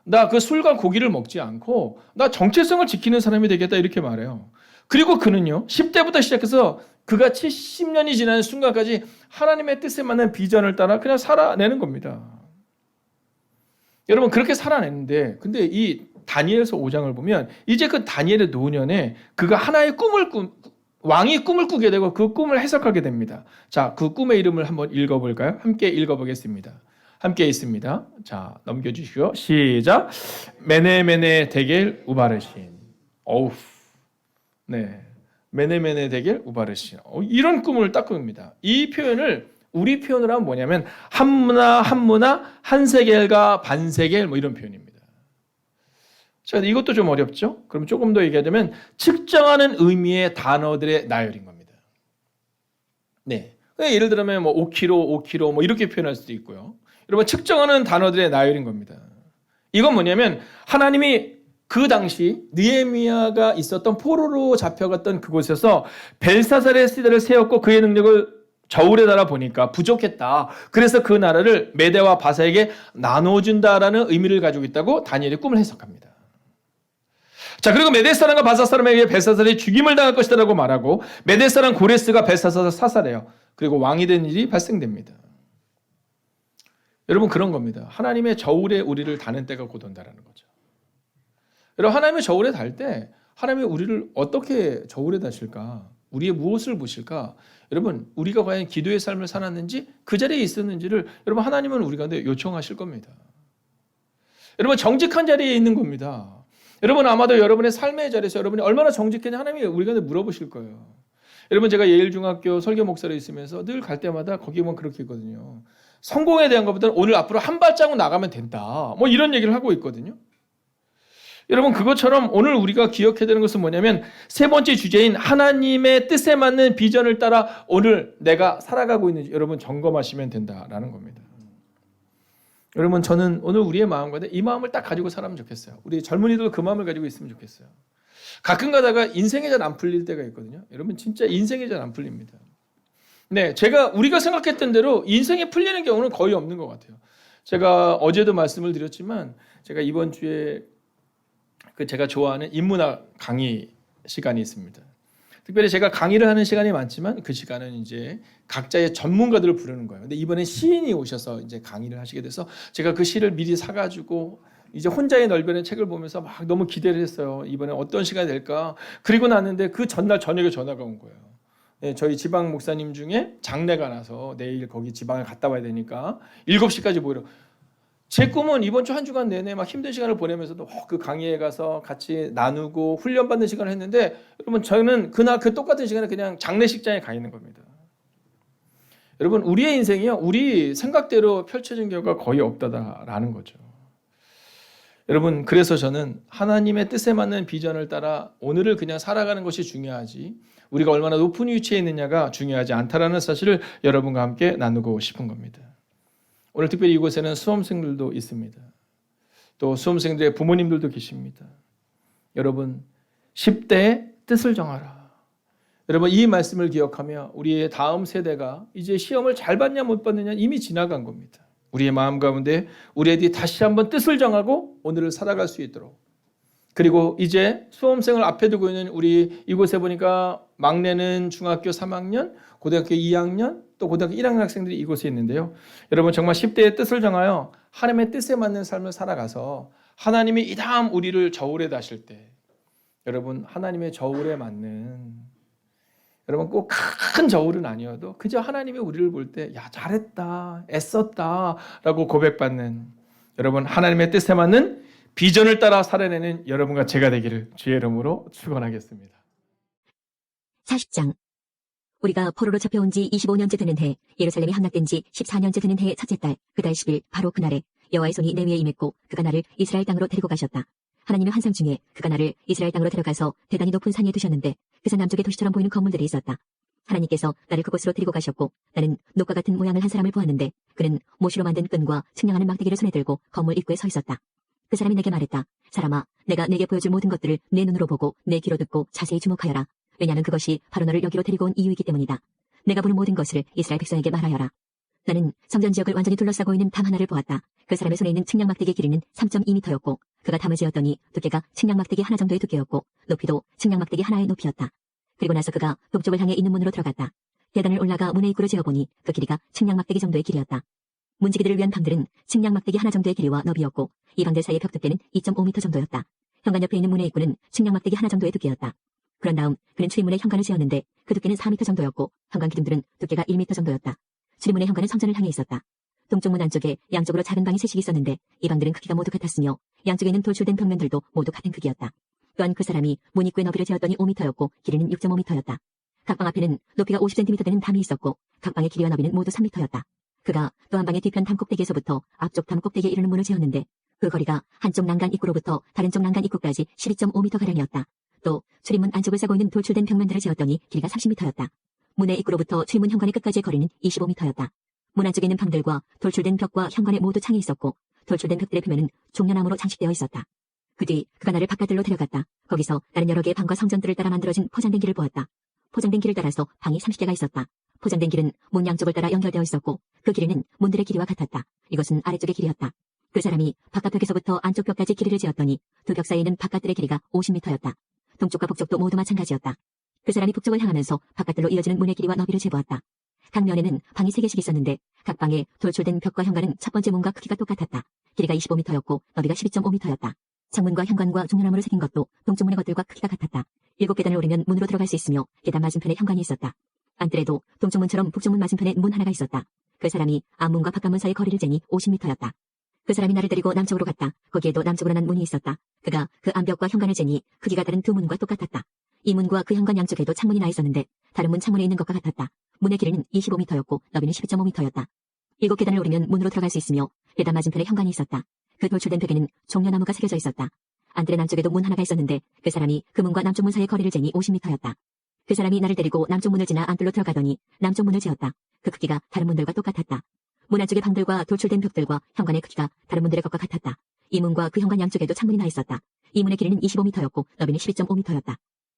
나 그 술과 고기를 먹지 않고 나 정체성을 지키는 사람이 되겠다 이렇게 말해요. 그리고 그는요 10대부터 시작해서 그가 70년이 지나는 순간까지 하나님의 뜻에 맞는 비전을 따라 그냥 살아내는 겁니다. 여러분 그렇게 살아냈는데 근데 이 다니엘서 5장을 보면 이제 그 다니엘의 노년에 그가 하나의 왕이 꿈을 꾸게 되고 그 꿈을 해석하게 됩니다. 자, 그 꿈의 이름을 한번 읽어볼까요? 함께 읽어보겠습니다. 함께 있습니다. 자, 넘겨주시고요. 시작. 메네메네 데겔 우바르신. 어우, 네, 메네메네 데겔 우바르신. 이런 꿈을 딱 꿉니다. 이 표현을 우리 표현으로 하면 뭐냐면 한무나 한세겔과 반세겔 뭐 이런 표현입니다. 자, 이것도 좀 어렵죠? 그럼 조금 더 얘기하자면 측정하는 의미의 단어들의 나열인 겁니다. 네, 예를 들면 뭐 5kg 뭐 이렇게 표현할 수도 있고요. 여러분 측정하는 단어들의 나열인 겁니다. 이건 뭐냐면 하나님이 그 당시 느헤미야가 있었던 포로로 잡혀갔던 그곳에서 벨사살의 시대를 세웠고 그의 능력을 저울에 달아 보니까 부족했다. 그래서 그 나라를 메대와 바사에게 나눠준다라는 의미를 가지고 있다고 다니엘이 꿈을 해석합니다. 자, 그리고 메대 사람과 바사 사람에게 벨사살이 죽임을 당할 것이라고 말하고 메대 사람 고레스가 벨사살을 사살해요. 그리고 왕이 된 일이 발생됩니다. 여러분, 그런 겁니다. 하나님의 저울에 우리를 다는 때가 곧 온다라는 거죠. 여러분, 하나님의 저울에 달 때 하나님이 우리를 어떻게 저울에 다실까? 우리의 무엇을 보실까? 여러분, 우리가 과연 기도의 삶을 살았는지 그 자리에 있었는지를 여러분, 하나님은 우리 가운데 요청하실 겁니다. 여러분, 정직한 자리에 있는 겁니다. 여러분, 아마도 여러분의 삶의 자리에서 여러분이 얼마나 정직했냐 하나님이 우리 가운데 물어보실 거예요. 여러분, 제가 예일중학교 설교 목사로 있으면서 늘 갈 때마다 거기 보면 그렇게 있거든요. 성공에 대한 것보다는 오늘 앞으로 한 발자국 나가면 된다. 뭐 이런 얘기를 하고 있거든요. 여러분, 그것처럼 오늘 우리가 기억해야 되는 것은 뭐냐면 세 번째 주제인 하나님의 뜻에 맞는 비전을 따라 오늘 내가 살아가고 있는지 여러분 점검하시면 된다라는 겁니다. 여러분, 저는 오늘 우리의 마음 가운데 이 마음을 딱 가지고 살면 좋겠어요. 우리 젊은이들도 그 마음을 가지고 있으면 좋겠어요. 가끔 가다가 인생이 잘 안 풀릴 때가 있거든요. 여러분, 진짜 인생이 잘 안 풀립니다. 네, 우리가 생각했던 대로 인생이 풀리는 경우는 거의 없는 것 같아요. 제가 어제도 말씀을 드렸지만 제가 이번 주에 제가 좋아하는 인문학 강의 시간이 있습니다. 특별히 제가 강의를 하는 시간이 많지만 그 시간은 이제 각자의 전문가들을 부르는 거예요. 근데 이번에 시인이 오셔서 이제 강의를 하시게 돼서 제가 그 시를 미리 사가지고 이제 혼자의 넓이라는 책을 보면서 막 너무 기대를 했어요. 이번에 어떤 시간이 될까? 그리고 났는데 그 전날 저녁에 전화가 온 거예요. 네, 저희 지방 목사님 중에 장례가 나서 내일 거기 지방에 갔다 와야 되니까 7시까지 모이러. 제 꿈은 이번 주 한 주간 내내 막 힘든 시간을 보내면서도 그 강의에 가서 같이 나누고 훈련받는 시간을 했는데 여러분, 저는 그날 그 똑같은 시간에 그냥 장례식장에 가 있는 겁니다. 여러분, 우리의 인생이요, 우리 생각대로 펼쳐진 결과가 거의 없다라는 거죠. 여러분, 그래서 저는 하나님의 뜻에 맞는 비전을 따라 오늘을 그냥 살아가는 것이 중요하지 우리가 얼마나 높은 위치에 있느냐가 중요하지 않다라는 사실을 여러분과 함께 나누고 싶은 겁니다. 오늘 특별히 이곳에는 수험생들도 있습니다. 또 수험생들의 부모님들도 계십니다. 여러분, 10대의 뜻을 정하라. 여러분, 이 말씀을 기억하며 우리의 다음 세대가 이제 시험을 잘 받냐 못 받느냐 이미 지나간 겁니다. 우리의 마음 가운데 우리 애들이 다시 한번 뜻을 정하고 오늘을 살아갈 수 있도록. 그리고 이제 수험생을 앞에 두고 있는 우리 이곳에 보니까 막내는 중학교 3학년, 고등학교 2학년, 또 고등학교 1학년 학생들이 이곳에 있는데요. 여러분, 정말 10대의 뜻을 정하여 하나님의 뜻에 맞는 삶을 살아가서 하나님이 이 다음 우리를 저울에 다실 때 여러분, 하나님의 저울에 맞는, 여러분 꼭 큰 저울은 아니어도 그저 하나님이 우리를 볼 때 야, 잘했다, 애썼다 라고 고백받는, 여러분 하나님의 뜻에 맞는 비전을 따라 살아내는 여러분과 제가 되기를 주의 이름으로 축원하겠습니다. 40장. 우리가 포로로 잡혀온 지 25년째 되는 해, 예루살렘이 함락된 지 14년째 되는 해의 첫째 달, 그 달 10일, 바로 그날에 여호와의 손이 내 위에 임했고 그가 나를 이스라엘 땅으로 데리고 가셨다. 하나님의 환상 중에 그가 나를 이스라엘 땅으로 데려가서 대단히 높은 산 위에 두셨는데 그 산 남쪽에 도시처럼 보이는 건물들이 있었다. 하나님께서 나를 그곳으로 데리고 가셨고 나는 녹과 같은 모양을 한 사람을 보았는데 그는 모시로 만든 끈과 측량하는 막대기를 손에 들고 건물 입구에 서 있었다. 그 사람이 내게 말했다. 사람아, 내가 내게 보여줄 모든 것들을 내 눈으로 보고 내 귀로 듣고 자세히 주목하여라. 왜냐하면 그것이 바로 너를 여기로 데리고 온 이유이기 때문이다. 내가 보는 모든 것을 이스라엘 백성에게 말하여라. 나는 성전 지역을 완전히 둘러싸고 있는 담 하나를 보았다. 그 사람의 손에 있는 측량 막대기 길이는 3.2m였고 그가 담을 재었더니 두께가 측량 막대기 하나 정도의 두께였고 높이도 측량 막대기 하나의 높이였다. 그리고 나서 그가 동쪽을 향해 있는 문으로 들어갔다. 계단을 올라가 문의 입구로 재어보니 그 길이가 측량 막대기 정도의 길이었다. 문지기들을 위한 방들은 측량 막대기 하나 정도의 길이와 너비였고 이 방들 사이의 벽 두께는 2.5m 정도였다. 현관 옆에 있는 문의 입구는 측량 막대기 하나 정도의 두께였다. 그런 다음 그는 출입문에 현관을 재었는데 그 두께는 4m 정도였고 현관 기둥들은 두께가 1m 정도였다. 출입문의 현관은 성전을 향해 있었다. 동쪽 문 안쪽에 양쪽으로 작은 방이 셋이 있었는데 이 방들은 크기가 모두 같았으며 양쪽에 있는 돌출된 벽면들도 모두 같은 크기였다. 또한 그 사람이 문 입구의 너비를 재었더니 5m였고 길이는 6.5m였다. 각 방 앞에는 높이가 50cm 되는 담이 있었고 각 방의 길이와 너비는 모두 3m였다. 그가 또 한 방의 뒤편 담 꼭대기에서부터 앞쪽 담 꼭대기에 이르는 문을 재었는데 그 거리가 한쪽 난간 입구로부터 다른 쪽 난간 입구까지 12.5m가량이었다. 또 출입문 안쪽을 싸고 있는 돌출된 벽면들을 재었더니 길이가 30m였다. 문의 입구로부터 출입문 현관의 끝까지의 거리는 25m였다. 문 안쪽에 있는 방들과 돌출된 벽과 현관에 모두 창이 있었고 돌출된 벽들의 표면은 종려나무로 장식되어 있었다. 그 뒤 그가 나를 바깥들로 데려갔다. 거기서 나는 여러 개의 방과 성전들을 따라 만들어진 포장된 길을 보았다. 포장된 길을 따라서 방이 30개가 있었다. 포장된 길은 문 양쪽을 따라 연결되어 있었고 그 길이는 문들의 길이와 같았다. 이것은 아래쪽의 길이었다. 그 사람이 바깥벽에서부터 안쪽 벽까지 길이를 재었더니 두 벽 사이에는 바깥들의 길이가 50m였다. 동쪽과 북쪽도 모두 마찬가지였다. 그 사람이 북쪽을 향하면서 바깥들로 이어지는 문의 길이와 너비를 재보았다. 각 면에는 방이 3개씩 있었는데 각 방에 돌출된 벽과 현관은 첫 번째 문과 크기가 똑같았다. 길이가 25m였고 너비가 12.5m였다. 창문과 현관과 종려나무로 새긴 것도 동쪽 문의 것들과 크기가 같았다. 7계단을 오르면 문으로 들어갈 수 있으며 계단 맞은편에 현관이 있었다. 안뜰에도 동쪽 문처럼 북쪽 문 맞은편에 문 하나가 있었다. 그 사람이 앞문과 바깥문 사이 거리를 재니 50m였다. 그 사람이 나를 데리고 남쪽으로 갔다. 거기에도 남쪽으로 난 문이 있었다. 그가 그 안벽과 현관을 재니 크기가 다른 두 문과 똑같았다. 이 문과 그 현관 양쪽에도 창문이 나 있었는데 다른 문 창문에 있는 것과 같았다. 문의 길이는 25m였고 너비는 12.5m였다. 7계단을 오르면 문으로 들어갈 수 있으며 계단 맞은편에 현관이 있었다. 그 돌출된 벽에는 종려나무가 새겨져 있었다. 안뜰의 남쪽에도 문 하나가 있었는데 그 사람이 그 문과 남쪽 문 사이의 거리를 재니 50m였다. 그 사람이 나를 데리고 남쪽 문을 지나 안뜰로 들어가더니 남쪽 문을 재었다. 그 크기가 다른 문들과 똑같았다. 문 안쪽의 방들과 돌출된 벽들과 현관의 크기가 다른 문들의 것과 같았다. 이 문과 그 현관 양쪽에도 창문이 나 있었다. 이 문의 길이는 25m였고 너비는 12.5m였다.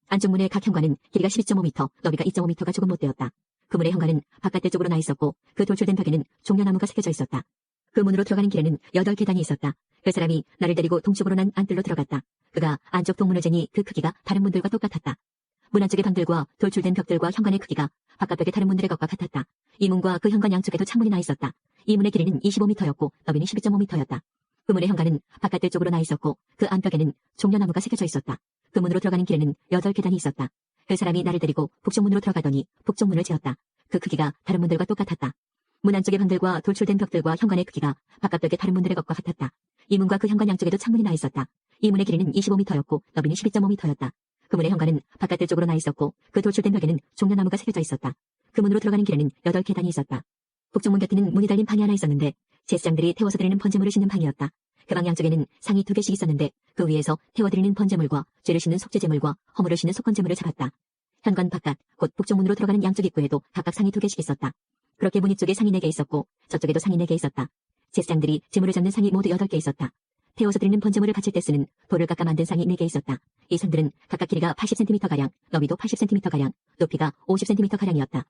안쪽 문의 각 현관은 길이가 12.5m, 너비가 2.5m가 조금 못되었다. 그 문의 현관은 바깥대 쪽으로 나 있었고 그 돌출된 벽에는 종려나무가 새겨져 있었다. 그 문으로 들어가는 길에는 8계단이 있었다. 그 사람이 나를 데리고 동쪽으로 난 안뜰로 들어갔다. 그가 안쪽 동문을 재니 그 크기가 다른 문들과 똑같았다. 문 안쪽의 방들과 돌출된 벽들과 현관의 크기가 바깥벽의 다른 문들의 것과 같았다. 이 문과 그 현관 양쪽에도 창문이 나 있었다. 이 문의 길이는 25m였고 너비는 12.5m였다. 그 문의 현관은 바깥대 쪽으로 나 있었고 그 안벽에는 종려나무가 새겨져 있었다. 그 문으로 들어가는 길에는 8계단이 있었다. 그 사람이 나를 데리고 북쪽 문으로 들어가더니 북쪽 문을 재었다. 그 크기가 다른 문들과 똑같았다. 문 안쪽의 방들과 돌출된 벽들과 현관의 크기가 바깥벽의 다른 문들의 것과 같았다. 이 문과 그 현관 양쪽에도 창문이 나 있었다. 이 문의 길이는 25m였고 너비는 12.5m였다. 그 문의 현관은 바깥대 쪽으로 나 있었고 그 돌출된 벽에는 종려나무가 새겨져 있었다. 그 문으로 들어가는 길에는 8계단이 있었다. 북쪽 문 곁에는 문이 달린 방이 하나 있었는데 제사장들이 태워서 드리는 번제물을 싣는 방이었다. 그 방 양쪽에는 상이 2개씩 있었는데 그 위에서 태워드리는 번제물과 죄를 씻는 속죄제물과 허물을 씻는 속건제물을 잡았다. 현관 바깥 곧 북쪽 문으로 들어가는 양쪽 입구에도 각각 상이 2개씩 있었다. 그렇게 문 이쪽에 상이 4개 있었고 저쪽에도 상이 4개 있었다. 제사장들이 제물을 잡는 상이 모두 8개 있었다. 태워서 드리는 번제물을 바칠 때 쓰는 돌을 깎아 만든 상이 4개 있었다. 이 상들은 각각 길이가 80cm가량, 너비도 80cm가량, 높이가 50cm가량이었다.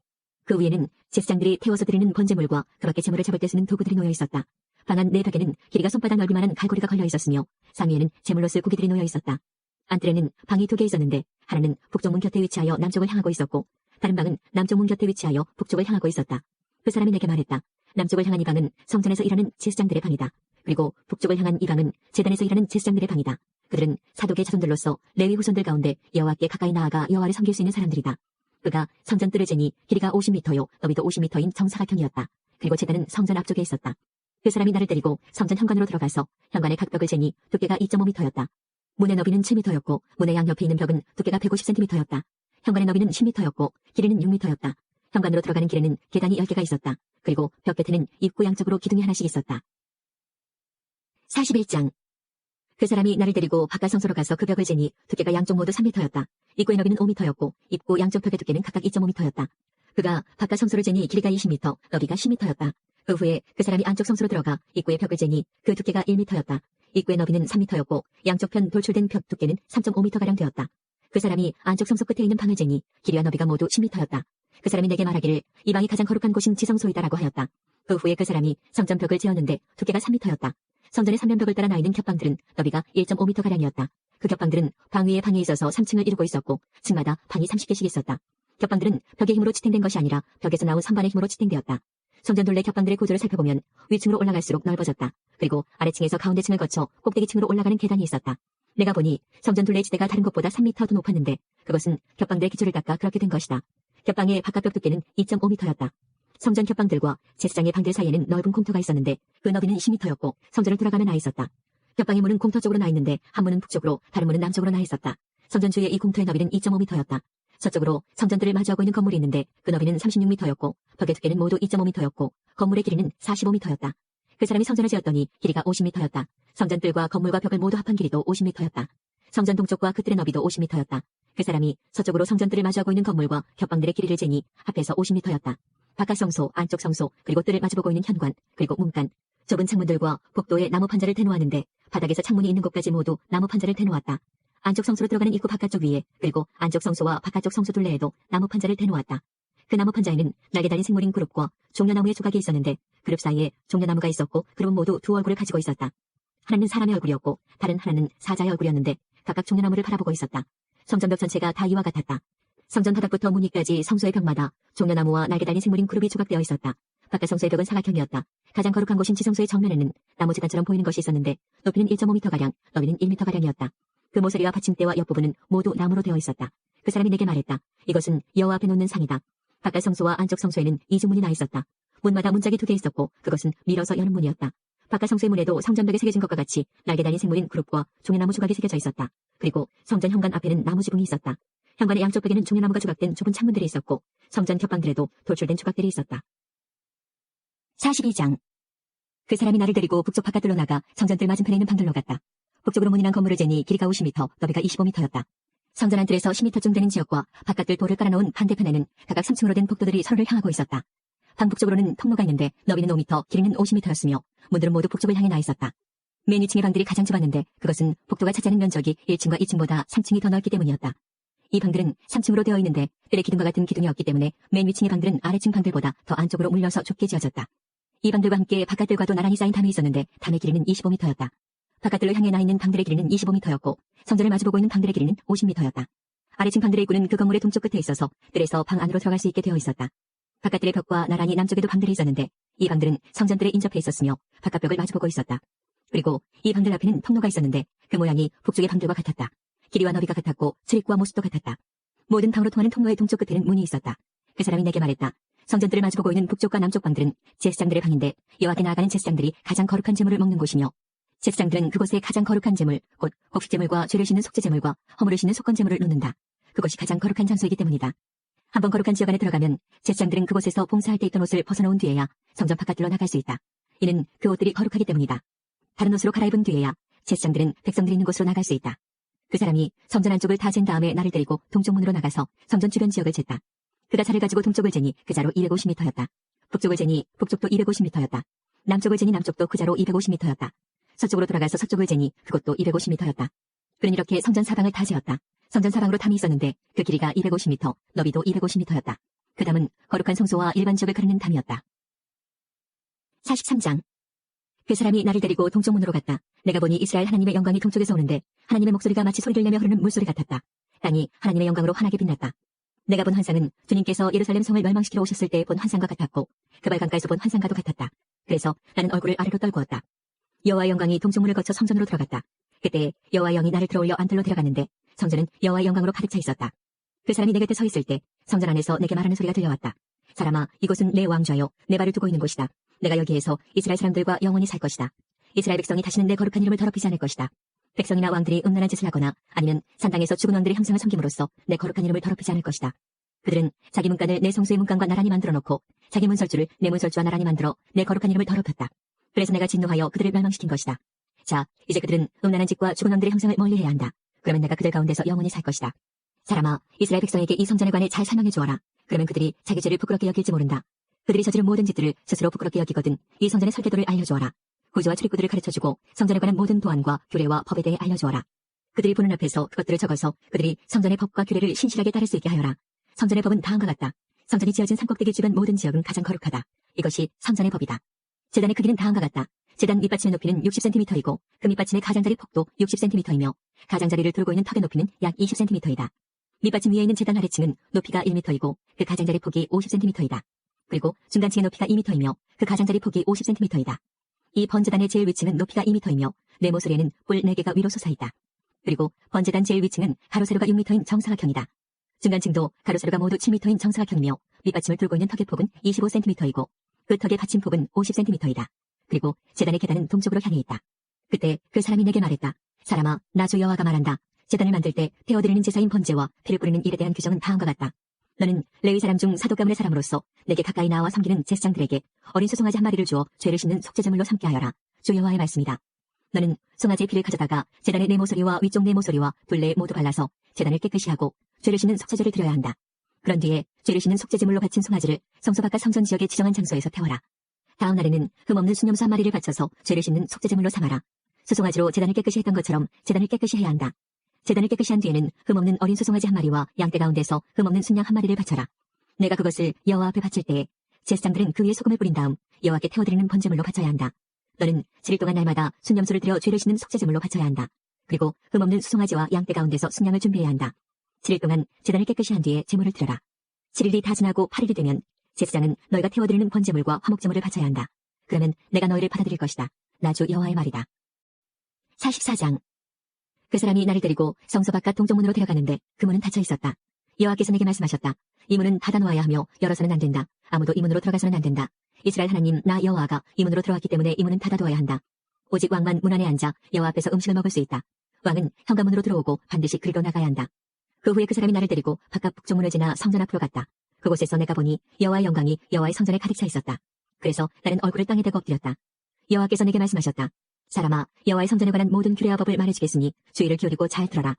그 위에는 제사장들이 태워서 드리는 번제물과 그 밖에 제물을 잡을 때 쓰는 도구들이 놓여 있었다. 방 안 4벽에는 길이가 손바닥 넓이만한 갈고리가 걸려 있었으며 상 위에는 제물로 쓸 고기들이 놓여 있었다. 안뜰에는 방이 2개 있었는데 하나는 북쪽 문 곁에 위치하여 남쪽을 향하고 있었고 다른 방은 남쪽 문 곁에 위치하여 북쪽을 향하고 있었다. 그 사람이 내게 말했다. 남쪽을 향한 이 방은 성전에서 일하는 제사장들의 방이다. 그리고 북쪽을 향한 이 방은 제단에서 일하는 제사장들의 방이다. 그들은 사독의 자손들로서 레위 후손들 가운데 여호와께 가까이 나아가 여호와를 섬길 수 있는 사람들이다. 그가 성전 뜰을 재니 길이가 50m요 너비도 50m인 정사각형이었다. 그리고 제단은 성전 앞쪽에 있었다. 그 사람이 나를 데리고 성전 현관으로 들어가서 현관의 각 벽을 재니 두께가 2.5m였다. 문의 너비는 7m였고 문의 양옆에 있는 벽은 두께가 150cm였다. 현관의 너비는 10m였고 길이는 6m였다. 현관으로 들어가는 길에는 계단이 10개가 있었다. 그리고 벽 곁에는 입구 양쪽으로 기둥이 하나씩 있었다. 41장. 그 사람이 나를 데리고 바깥 성소로 가서 그 벽을 재니 두께가 양쪽 모두 3m였다. 입구의 너비는 5m였고 입구 양쪽 벽의 두께는 각각 2.5m였다. 그가 바깥 성소를 재니 길이가 20m, 너비가 10m였다. 그 후에 그 사람이 안쪽 성소로 들어가 입구의 벽을 재니 그 두께가 1m였다. 입구의 너비는 3m였고 양쪽 편 돌출된 벽 두께는 3.5m가량 되었다. 그 사람이 안쪽 성소 끝에 있는 방을 재니 길이와 너비가 모두 10m였다. 그 사람이 내게 말하기를 이 방이 가장 거룩한 곳인 지성소이다라고 하였다. 그 후에 그 사람이 성전 벽을 재었는데 두께가 3m였다. 성전의 3면벽을 따라 나 있는 겹방들은 너비가 1.5m가량이었다. 그 겹방들은 방 위에 방이 있어서 3층을 이루고 있었고 층마다 방이 30개씩 있었다. 겹방들은 벽의 힘으로 지탱된 것이 아니라 벽에서 나온 선반의 힘으로 지탱되었다. 성전 둘레 겹방들의 구조를 살펴보면 위층으로 올라갈수록 넓어졌다. 그리고 아래층에서 가운데층을 거쳐 꼭대기층으로 올라가는 계단이 있었다. 내가 보니 성전 둘레의 지대가 다른 곳보다 3m 더 높았는데 그것은 겹방들의 기초를 닦아 그렇게 된 것이다. 겹방의 바깥벽 두께는 2.5m였다. 성전 겹방들과 제사장의 방들 사이에는 넓은 공터가 있었는데 그 너비는 10m였고 성전을 돌아가며 나 있었다. 겹방의 문은 공터 쪽으로 나 있는데 한 문은 북쪽으로 다른 문은 남쪽으로 나 있었다. 성전 주위의 이 공터의 너비는 2.5m였다. 서쪽으로 성전들을 마주하고 있는 건물이 있는데 그 너비는 36m였고 벽의 두께는 모두 2.5m였고 건물의 길이는 45m였다. 그 사람이 성전을 지었더니 길이가 50m였다. 성전뜰과 건물과 벽을 모두 합한 길이도 50m였다. 성전 동쪽과 그 뜰의 너비도 50m였다. 그 사람이 서쪽으로 성전뜰을 마주하고 있는 건물과 겹방들의 길이를 재니 합해서 50m였다. 바깥 성소, 안쪽 성소, 그리고 뜰을 마주보고 있는 현관, 그리고 문간, 좁은 창문들과 복도에 나무 판자를 대놓았는데 바닥에서 창문이 있는 곳까지 모두 나무 판자를 대놓았다. 안쪽 성소로 들어가는 입구 바깥쪽 위에 그리고 안쪽 성소와 바깥쪽 성소 둘레에도 나무 판자를 대놓았다. 그 나무 판자에는 날개 달린 생물인 그룹과 종려나무의 조각이 있었는데 그룹 사이에 종려나무가 있었고 그룹은 모두 두 얼굴을 가지고 있었다. 하나는 사람의 얼굴이었고 다른 하나는 사자의 얼굴이었는데 각각 종려나무를 바라보고 있었다. 성전벽 전체가 다 이와 같았다. 성전 바닥부터 문 위까지 성소의 벽마다 종려나무와 날개 달린 생물인 그룹이 조각되어 있었다. 바깥 성소의 벽은 사각형이었다. 가장 거룩한 곳인 지성소의 정면에는 나무 제단처럼 보이는 것이 있었는데 높이는 1.5m가량, 너비는 1m가량이었다. 그 모서리와 받침대와 옆부분은 모두 나무로 되어 있었다. 그 사람이 내게 말했다. 이것은 여호와 앞에 놓는 상이다. 바깥 성소와 안쪽 성소에는 이중문이 나 있었다. 문마다 문짝이 2개 있었고 그것은 밀어서 여는 문이었다. 바깥 성소의 문에도 성전벽에 새겨진 것과 같이 날개 달린 생물인 그룹과 종려나무 조각이 새겨져 있었다. 그리고 성전 현관 앞에는 나무 지붕이 있었다. 현관의 양쪽 벽에는 종려나무가 조각된 좁은 창문들이 있었고 성전 겹방들에도 돌출된 조각들이 있었다. 42장. 그 사람이 나를 데리고 북쪽 바깥들로 나가 성전들 맞은편에 있는 방들로 갔다. 북쪽으로 문이 난 건물을 재니 길이가 50m, 너비가 25m였다. 성전 안뜰에서 10m쯤 되는 지역과 바깥들 돌을 깔아놓은 반대편에는 각각 3층으로 된 복도들이 서로를 향하고 있었다. 방 북쪽으로는 통로가 있는데 너비는 5m, 길이는 50m였으며 문들은 모두 북쪽을 향해 나 있었다. 맨 위층의 방들이 가장 좁았는데 그것은 복도가 차지하는 면적이 1층과 2층보다 3층이 더 넓기 때문이었다. 이 방들은 3층으로 되어 있는데 뜰의 기둥과 같은 기둥이 없기 때문에 맨 위층의 방들은 아래층 방들보다 더 안쪽으로 물려서 좁게 지어졌다. 이 방들과 함께 바깥들과도 나란히 쌓인 담이 있었는데 담의 길이는 25m였다. 바깥들로 향해 나 있는 방들의 길이는 25m였고 성전을 마주보고 있는 방들의 길이는 50m였다. 아래층 방들의 입구는 그 건물의 동쪽 끝에 있어서 뜰에서 방 안으로 들어갈 수 있게 되어 있었다. 바깥들의 벽과 나란히 남쪽에도 방들이 있었는데 이 방들은 성전뜰에 인접해 있었으며 바깥 벽을 마주보고 있었다. 그리고 이 방들 앞에는 통로가 있었는데 그 모양이 북쪽의 방들과 같았다. 길이와 너비가 같았고 출입구와 모습도 같았다. 모든 방으로 통하는 통로의 동쪽 끝에는 문이 있었다. 그 사람이 내게 말했다. 성전들을 마주보고 있는 북쪽과 남쪽 방들은 제사장들의 방인데 여호와께 나아가는 제사장들이 가장 거룩한 제물을 먹는 곳이며 제사장들은 그곳에 가장 거룩한 제물, 곧 곡식제물과 죄를 씻는 속죄제물과 허물을 씻는 속건제물을 놓는다. 그것이 가장 거룩한 장소이기 때문이다. 한번 거룩한 지역 안에 들어가면 제사장들은 그곳에서 봉사할 때 입던 옷을 벗어놓은 뒤에야 성전 바깥으로 나갈 수 있다. 이는 그 옷들이 거룩하기 때문이다. 다른 옷으로 갈아입은 뒤에야 제사장들은 백성들이 있는 곳으로 나갈 수 있다. 그 사람이 성전 안쪽을 다 잰 다음에 나를 데리고 동쪽 문으로 나가서 성전 주변 지역을 쟀다. 그가 자를 가지고 동쪽을 재니 그 자로 250m였다. 북쪽을 재니 북쪽도 250m였다. 남쪽을 재니 남쪽도 그 자로 250m였다. 서쪽으로 돌아가서 서쪽을 재니 그것도 250m였다. 그는 이렇게 성전 사방을 다 재었다. 성전 사방으로 담이 있었는데 그 길이가 250m, 너비도 250m였다. 그 담은 거룩한 성소와 일반 지역을 가르는 담이었다. 43장. 그 사람이 나를 데리고 동쪽 문으로 갔다. 내가 보니 이스라엘 하나님의 영광이 동쪽에서 오는데 하나님의 목소리가 마치 소리를 내며 흐르는 물소리 같았다. 땅이 하나님의 영광으로 환하게 빛났다. 내가 본 환상은 주님께서 예루살렘 성을 멸망시키러 오셨을 때 본 환상과 같았고 그발 강가에서 본 환상과도 같았다. 그래서 나는 얼굴을 아래로 떨구었다. 여호와의 영광이 동쪽문을 거쳐 성전으로 들어갔다. 그때 여호와의 영이 나를 들어올려 안뜰로 데려갔는데 성전은 여호와의 영광으로 가득 차 있었다. 그 사람이 내 곁에 서 있을 때 성전 안에서 내게 말하는 소리가 들려왔다. 사람아, 이곳은 내 왕좌요 내 발을 두고 있는 곳이다. 내가 여기에서 이스라엘 사람들과 영원히 살 것이다. 이스라엘 백성이 다시는 내 거룩한 이름을 더럽히지 않을 것이다. 백성이나 왕들이 음란한 짓을 하거나 아니면 산당에서 죽은 왕들의 형상을 섬김으로써 내 거룩한 이름을 더럽히지 않을 것이다. 그들은 자기 문간을 내 성소의 문간과 나란히 만들어 놓고 자기 문설주를 내 문설주와 나란히 만들어 내 거룩한 이름을 더럽혔다. 그래서 내가 진노하여 그들을 멸망시킨 것이다. 자, 이제 그들은 음란한 짓과 죽은 왕들의 형상을 멀리해야 한다. 그러면 내가 그들 가운데서 영원히 살 것이다. 사람아, 이스라엘 백성에게 이 성전에 관해 잘 설명해 주어라. 그러면 그들이 자기 죄를 부끄럽게 여길지 모른다. 그들이 저지른 모든 짓들을 스스로 부끄럽게 여기거든 이 성전의 설계도를 알려주어라. 구조와 출입구들을 가르쳐주고 성전에 관한 모든 도안과 규례와 법에 대해 알려주어라. 그들이 보는 앞에서 그것들을 적어서 그들이 성전의 법과 규례를 신실하게 따를 수 있게 하여라. 성전의 법은 다음과 같다. 성전이 지어진 산꼭대기 주변 모든 지역은 가장 거룩하다. 이것이 성전의 법이다. 제단의 크기는 다음과 같다. 제단 밑받침의 높이는 60cm이고 그 밑받침의 가장자리 폭도 60cm이며 가장자리를 들고 있는 턱의 높이는 약 20cm이다. 밑받침 위에 있는 제단 아래층은 높이가 1m이고 그 가장자리 폭이 50cm이다. 그리고 중간층의 높이가 2m이며 그 가장자리 폭이 50cm이다. 이 번제단의 제일 위층은 높이가 2m이며 네모소리에는 뿔 4개가 위로 솟아있다. 그리고 번제단 제일 위층은 가로세로가 6m인 정사각형이다. 중간층도 가로세로가 모두 7m인 정사각형이며 밑받침을 들고 있는 턱의 폭은 25cm이고 그 턱의 받침폭은 50cm이다. 그리고 제단의 계단은 동쪽으로 향해 있다. 그때 그 사람이 내게 말했다. 사람아, 나 주 여호와가 말한다. 제단을 만들 때 태워드리는 제사인 번제와 피를 뿌리는 일에 대한 규정은 다음과 같다. 너는 레위 사람 중 사독 가문의 사람으로서 내게 가까이 나와 섬기는 제사장들에게 어린 소송아지 한 마리를 주어 죄를 씻는 속죄제물로 삼게 하여라. 주 여호와의 말씀이다. 너는 송아지의 피를 가져다가 제단의 네모소리와 위쪽 네모소리와 둘레에 모두 발라서 제단을 깨끗이 하고 죄를 씻는 속죄제를 드려야 한다. 그런 뒤에 죄를 씻는 속죄제물로 바친 송아지를 성소 바깥 성전 지역의 지정한 장소에서 태워라. 다음 날에는 흠없는 순염소 한 마리를 바쳐서 죄를 씻는 속죄제물로 삼아라. 수송아지로 제단을 깨끗이 했던 것처럼 제단을 깨끗이 해야 한다. 제단을 깨끗이 한 뒤에는 흠없는 어린 수송아지 한 마리와 양떼 가운데서 흠없는 순양 한 마리를 바쳐라. 내가 그것을 여호와 앞에 바칠 때에 제사장들은 그 위에 소금을 뿌린 다음 여호와께 태워드리는 번제물로 바쳐야 한다. 너는 7일 동안 날마다 순염소를 들여 죄를 씻는 속죄제물로 바쳐야 한다. 그리고 흠없는 수송아지와 양떼 가운데서 순양을 준비해야 한다. 7일 동안 제단을 깨끗이 한 뒤에 제물을 드려라. 7일이 다 지나고 8일이 되면 제사장은 너희가 태워드리는 번제물과 화목제물을 바쳐야 한다. 그러면 내가 너희를 받아들일 것이다. 나 주 여호와의 말이다. 44장. 그 사람이 나를 데리고 성소 바깥 동쪽문으로 데려가는데 그 문은 닫혀 있었다. 여호와께서 내게 말씀하셨다. 이 문은 닫아놓아야 하며 열어서는 안 된다. 아무도 이 문으로 들어가서는 안 된다. 이스라엘 하나님 나 여호와가 이 문으로 들어왔기 때문에 이 문은 닫아두어야 한다. 오직 왕만 문 안에 앉아 여호와 앞에서 음식을 먹을 수 있다. 왕은 현관문으로 들어오고 반드시 그리로 나가야 한다. 그 후에 그 사람이 나를 데리고 바깥 북쪽문을 지나 성전 앞으로 갔다. 그곳에서 내가 보니 여호와의 영광이 여호와의 성전에 가득 차 있었다. 그래서 나는 얼굴을 땅에 대고 엎드렸다. 여호와께서 내게 말씀하셨다. 사람아, 여호와의 성전에 관한 모든 규례와 법을 말해주겠으니 주의를 기울이고 잘 들어라.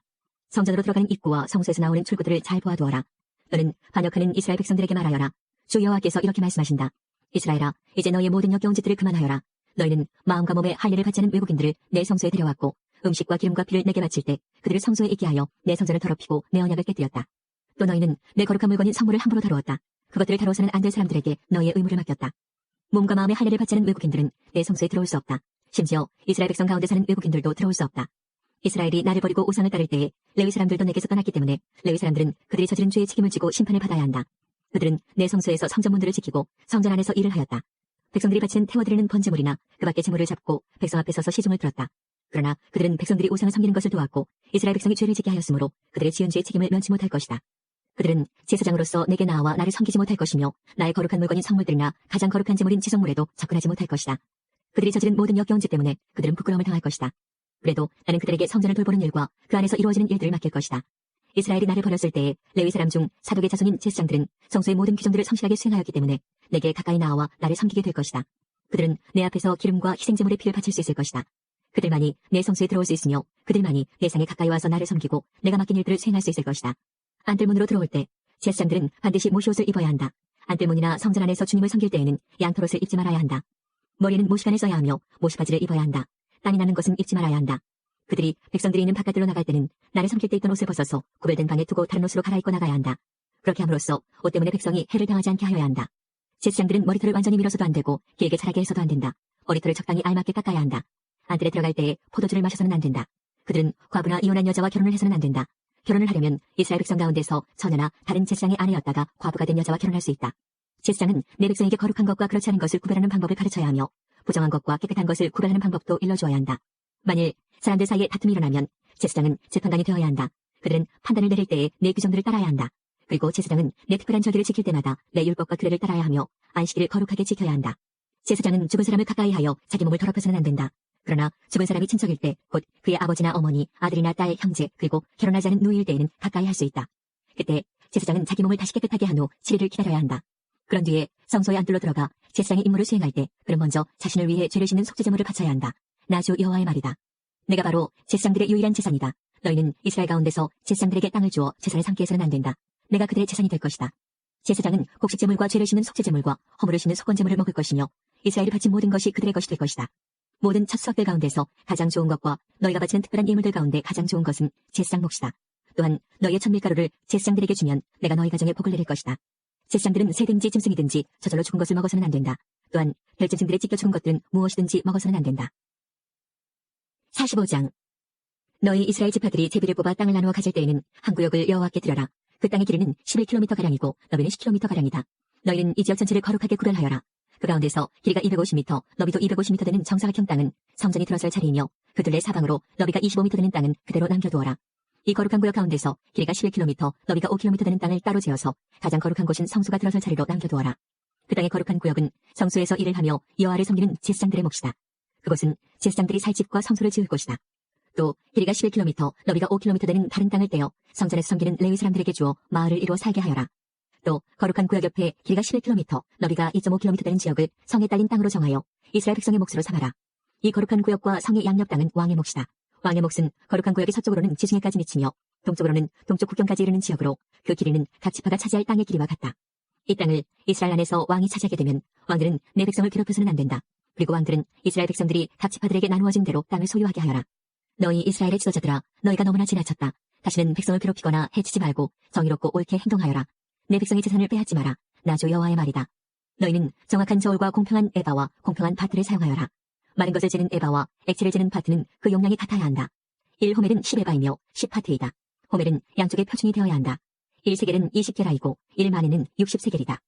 성전으로 들어가는 입구와 성소에서 나오는 출구들을 잘 보아두어라. 너는 반역하는 이스라엘 백성들에게 말하여라. 주 여호와께서 이렇게 말씀하신다. 이스라엘아, 이제 너희의 모든 역겨운 짓들을 그만하여라. 너희는 마음과 몸에 할례를 받지 않은 외국인들을 내 성소에 데려왔고 음식과 기름과 피를 내게 바칠 때 그들을 성소에 있게 하여 내 성전을 더럽히고 내 언약을 깨뜨렸다. 또 너희는 내 거룩한 물건인 성물을 함부로 다루었다. 그것들을 다뤄서는 안 될 사람들에게 너희의 의무를 맡겼다. 몸과 마음에 할례를 받지 않은 외국인들은 내 성소에 들어올 수 없다. 심지어 이스라엘 백성 가운데 사는 외국인들도 들어올 수 없다. 이스라엘이 나를 버리고 우상을 따를 때에 레위 사람들도 내게서 떠났기 때문에 레위 사람들은 그들이 저지른 죄의 책임을 지고 심판을 받아야 한다. 그들은 내 성소에서 성전문들을 지키고 성전 안에서 일을 하였다. 백성들이 바치는 태워드리는 번제물이나 그 밖의 제물을 잡고 백성 앞에 서서 시중을 들었다. 그러나 그들은 백성들이 우상을 섬기는 것을 도왔고 이스라엘 백성이 죄를 짓게 하였으므로 그들의 지은 죄의 책임을 면치 못할 것이다. 그들은 제사장으로서 내게 나와 나를 섬기지 못할 것이며 나의 거룩한 물건인 성물들이나 가장 거룩한 제물인 지성물에도 접근하지 못할 것이다. 그들이 저지른 모든 역겨운 짓 때문에 그들은 부끄러움을 당할 것이다. 그래도 나는 그들에게 성전을 돌보는 일과 그 안에서 이루어지는 일들을 맡길 것이다. 이스라엘이 나를 버렸을 때에 레위 사람 중 사독의 자손인 제사장들은 성소의 모든 규정들을 성실하게 수행하였기 때문에 내게 가까이 나와 나를 섬기게 될 것이다. 그들은 내 앞에서 기름과 희생제물의 피를 바칠 수 있을 것이다. 그들만이 내 성소에 들어올 수 있으며 그들만이 내 상에 가까이 와서 나를 섬기고 내가 맡긴 일들을 수행할 수 있을 것이다. 안뜰문으로 들어올 때 제사장들은 반드시 모시옷을 입어야 한다. 안뜰문이나 성전 안에서 주님을 섬길 때에는 양털옷을 입지 말아야 한다. 머리는 모시간을 써야 하며 모시바지를 입어야 한다. 땀이 나는 것은 입지 말아야 한다. 그들이 백성들이 있는 바깥들로 나갈 때는 나를 섬길 때 입던 옷을 벗어서 구별된 방에 두고 다른 옷으로 갈아입고 나가야 한다. 그렇게 함으로써 옷 때문에 백성이 해를 당하지 않게 하여야 한다. 제사장들은 머리털을 완전히 밀어서도 안 되고 길게 자라게 해서도 안 된다. 머리털을 적당히 알맞게 깎아야 한다. 안뜰에 들어갈 때에 포도주를 마셔서는 안 된다. 그들은 과부나 이혼한 여자와 결혼을 해서는 안 된다. 결혼을 하려면 이스라엘 백성 가운데서 처녀나 다른 제사장의 아내였다가 과부가 된 여자와 결혼할 수 있다. 제사장은 내 백성에게 거룩한 것과 그렇지 않은 것을 구별하는 방법을 가르쳐야 하며 부정한 것과 깨끗한 것을 구별하는 방법도 일러주어야 한다. 만일 사람들 사이에 다툼이 일어나면 제사장은 재판관이 되어야 한다. 그들은 판단을 내릴 때에 내 규정들을 따라야 한다. 그리고 제사장은 내 특별한 절기를 지킬 때마다 내 율법과 규례를 따라야 하며 안식일을 거룩하게 지켜야 한다. 제사장은 죽은 사람을 가까이 하여 자기 몸을 더럽혀서는 안 된다. 그러나 죽은 사람이 친척일 때, 곧 그의 아버지나 어머니, 아들이나 딸, 형제, 그리고 결혼하지 않은 누이일 때에는 가까이 할 수 있다. 그때 제사장은 자기 몸을 다시 깨끗하게 한 후 7일을 기다려야 한다. 그런 뒤에 성소의 안뜰로 들어가 제사장의 임무를 수행할 때 그는 먼저 자신을 위해 죄를 씻는 속죄제물을 바쳐야 한다. 나 주 여호와의 말이다. 내가 바로 제사장들의 유일한 제사이다. 너희는 이스라엘 가운데서 제사장들에게 땅을 주어 제사를 삼게 해서는 안 된다. 내가 그들의 제사장이 될 것이다. 제사장은 곡식제물과 죄를 씻는 속죄제물과 허물을 씻는 속건제물을 먹을 것이며 이스라엘이 바친 모든 것이 그들의 것이 될 것이다. 모든 첫 수확들 가운데서 가장 좋은 것과 너희가 바치는 특별한 예물들 가운데 가장 좋은 것은 제사장 몫이다. 또한 너희의 첫 밀가루를 제사장들에게 주면 내가 너희 가정에 복을 내릴 것이다. 제사장들은 새든지 짐승이든지 저절로 죽은 것을 먹어서는 안 된다. 또한 별짐승들에 찢겨 죽은 것들은 무엇이든지 먹어서는 안 된다. 45장. 너희 이스라엘 지파들이 제비를 뽑아 땅을 나누어 가질 때에는 한 구역을 여호와께 드려라. 그 땅의 길이는 11km가량이고 너비는 10km가량이다. 너희는 이 지역 전체를 거룩하게 구별하여라. 그 가운데서 길이가 250m, 너비도 250m 되는 정사각형 땅은 성전이 들어설 자리이며 그 둘레 사방으로 너비가 25m 되는 땅은 그대로 남겨두어라. 이 거룩한 구역 가운데서 길이가 11km, 너비가 5km 되는 땅을 따로 재어서 가장 거룩한 곳인 성소가 들어설 자리로 남겨두어라. 그 땅의 거룩한 구역은 성소에서 일을 하며 여호와를 섬기는 제사장들의 몫이다. 그곳은 제사장들이 살 집과 성소를 지을 곳이다. 또 길이가 11km, 너비가 5km 되는 다른 땅을 떼어 성전에서 섬기는 레위 사람들에게 주어 마을을 이루어 살게 하여라. 또 거룩한 구역 옆에 길이가 11km, 너비가 2.5km 되는 지역을 성에 딸린 땅으로 정하여 이스라엘 백성의 몫으로 삼아라. 이 거룩한 구역과 성의 양옆 땅은 왕의 몫이다. 왕의 몫은 거룩한 구역의 서쪽으로는 지중해까지 미치며 동쪽으로는 동쪽 국경까지 이르는 지역으로 그 길이는 각 지파가 차지할 땅의 길이와 같다. 이 땅을 이스라엘 안에서 왕이 차지하게 되면 왕들은 내 백성을 괴롭혀서는 안 된다. 그리고 왕들은 이스라엘 백성들이 각 지파들에게 나누어진 대로 땅을 소유하게 하여라. 너희 이스라엘의 지도자들아, 너희가 너무나 지나쳤다. 다시는 백성을 괴롭히거나 해치지 말고 정의롭고 옳게 행동하여라. 내 백성의 재산을 빼앗지 마라. 나 주 여호와의 말이다. 너희는 정확한 저울과 공평한 에바와 공평한 바트를 사용하여라. 마른 것을 재는 에바와 액체를 재는 바트는 그 용량이 같아야 한다. 1호멜은 10에바이며 10바트이다. 호멜은 양쪽에 표준이 되어야 한다. 1세겔은 20게라이고 1마네는 60세겔이다.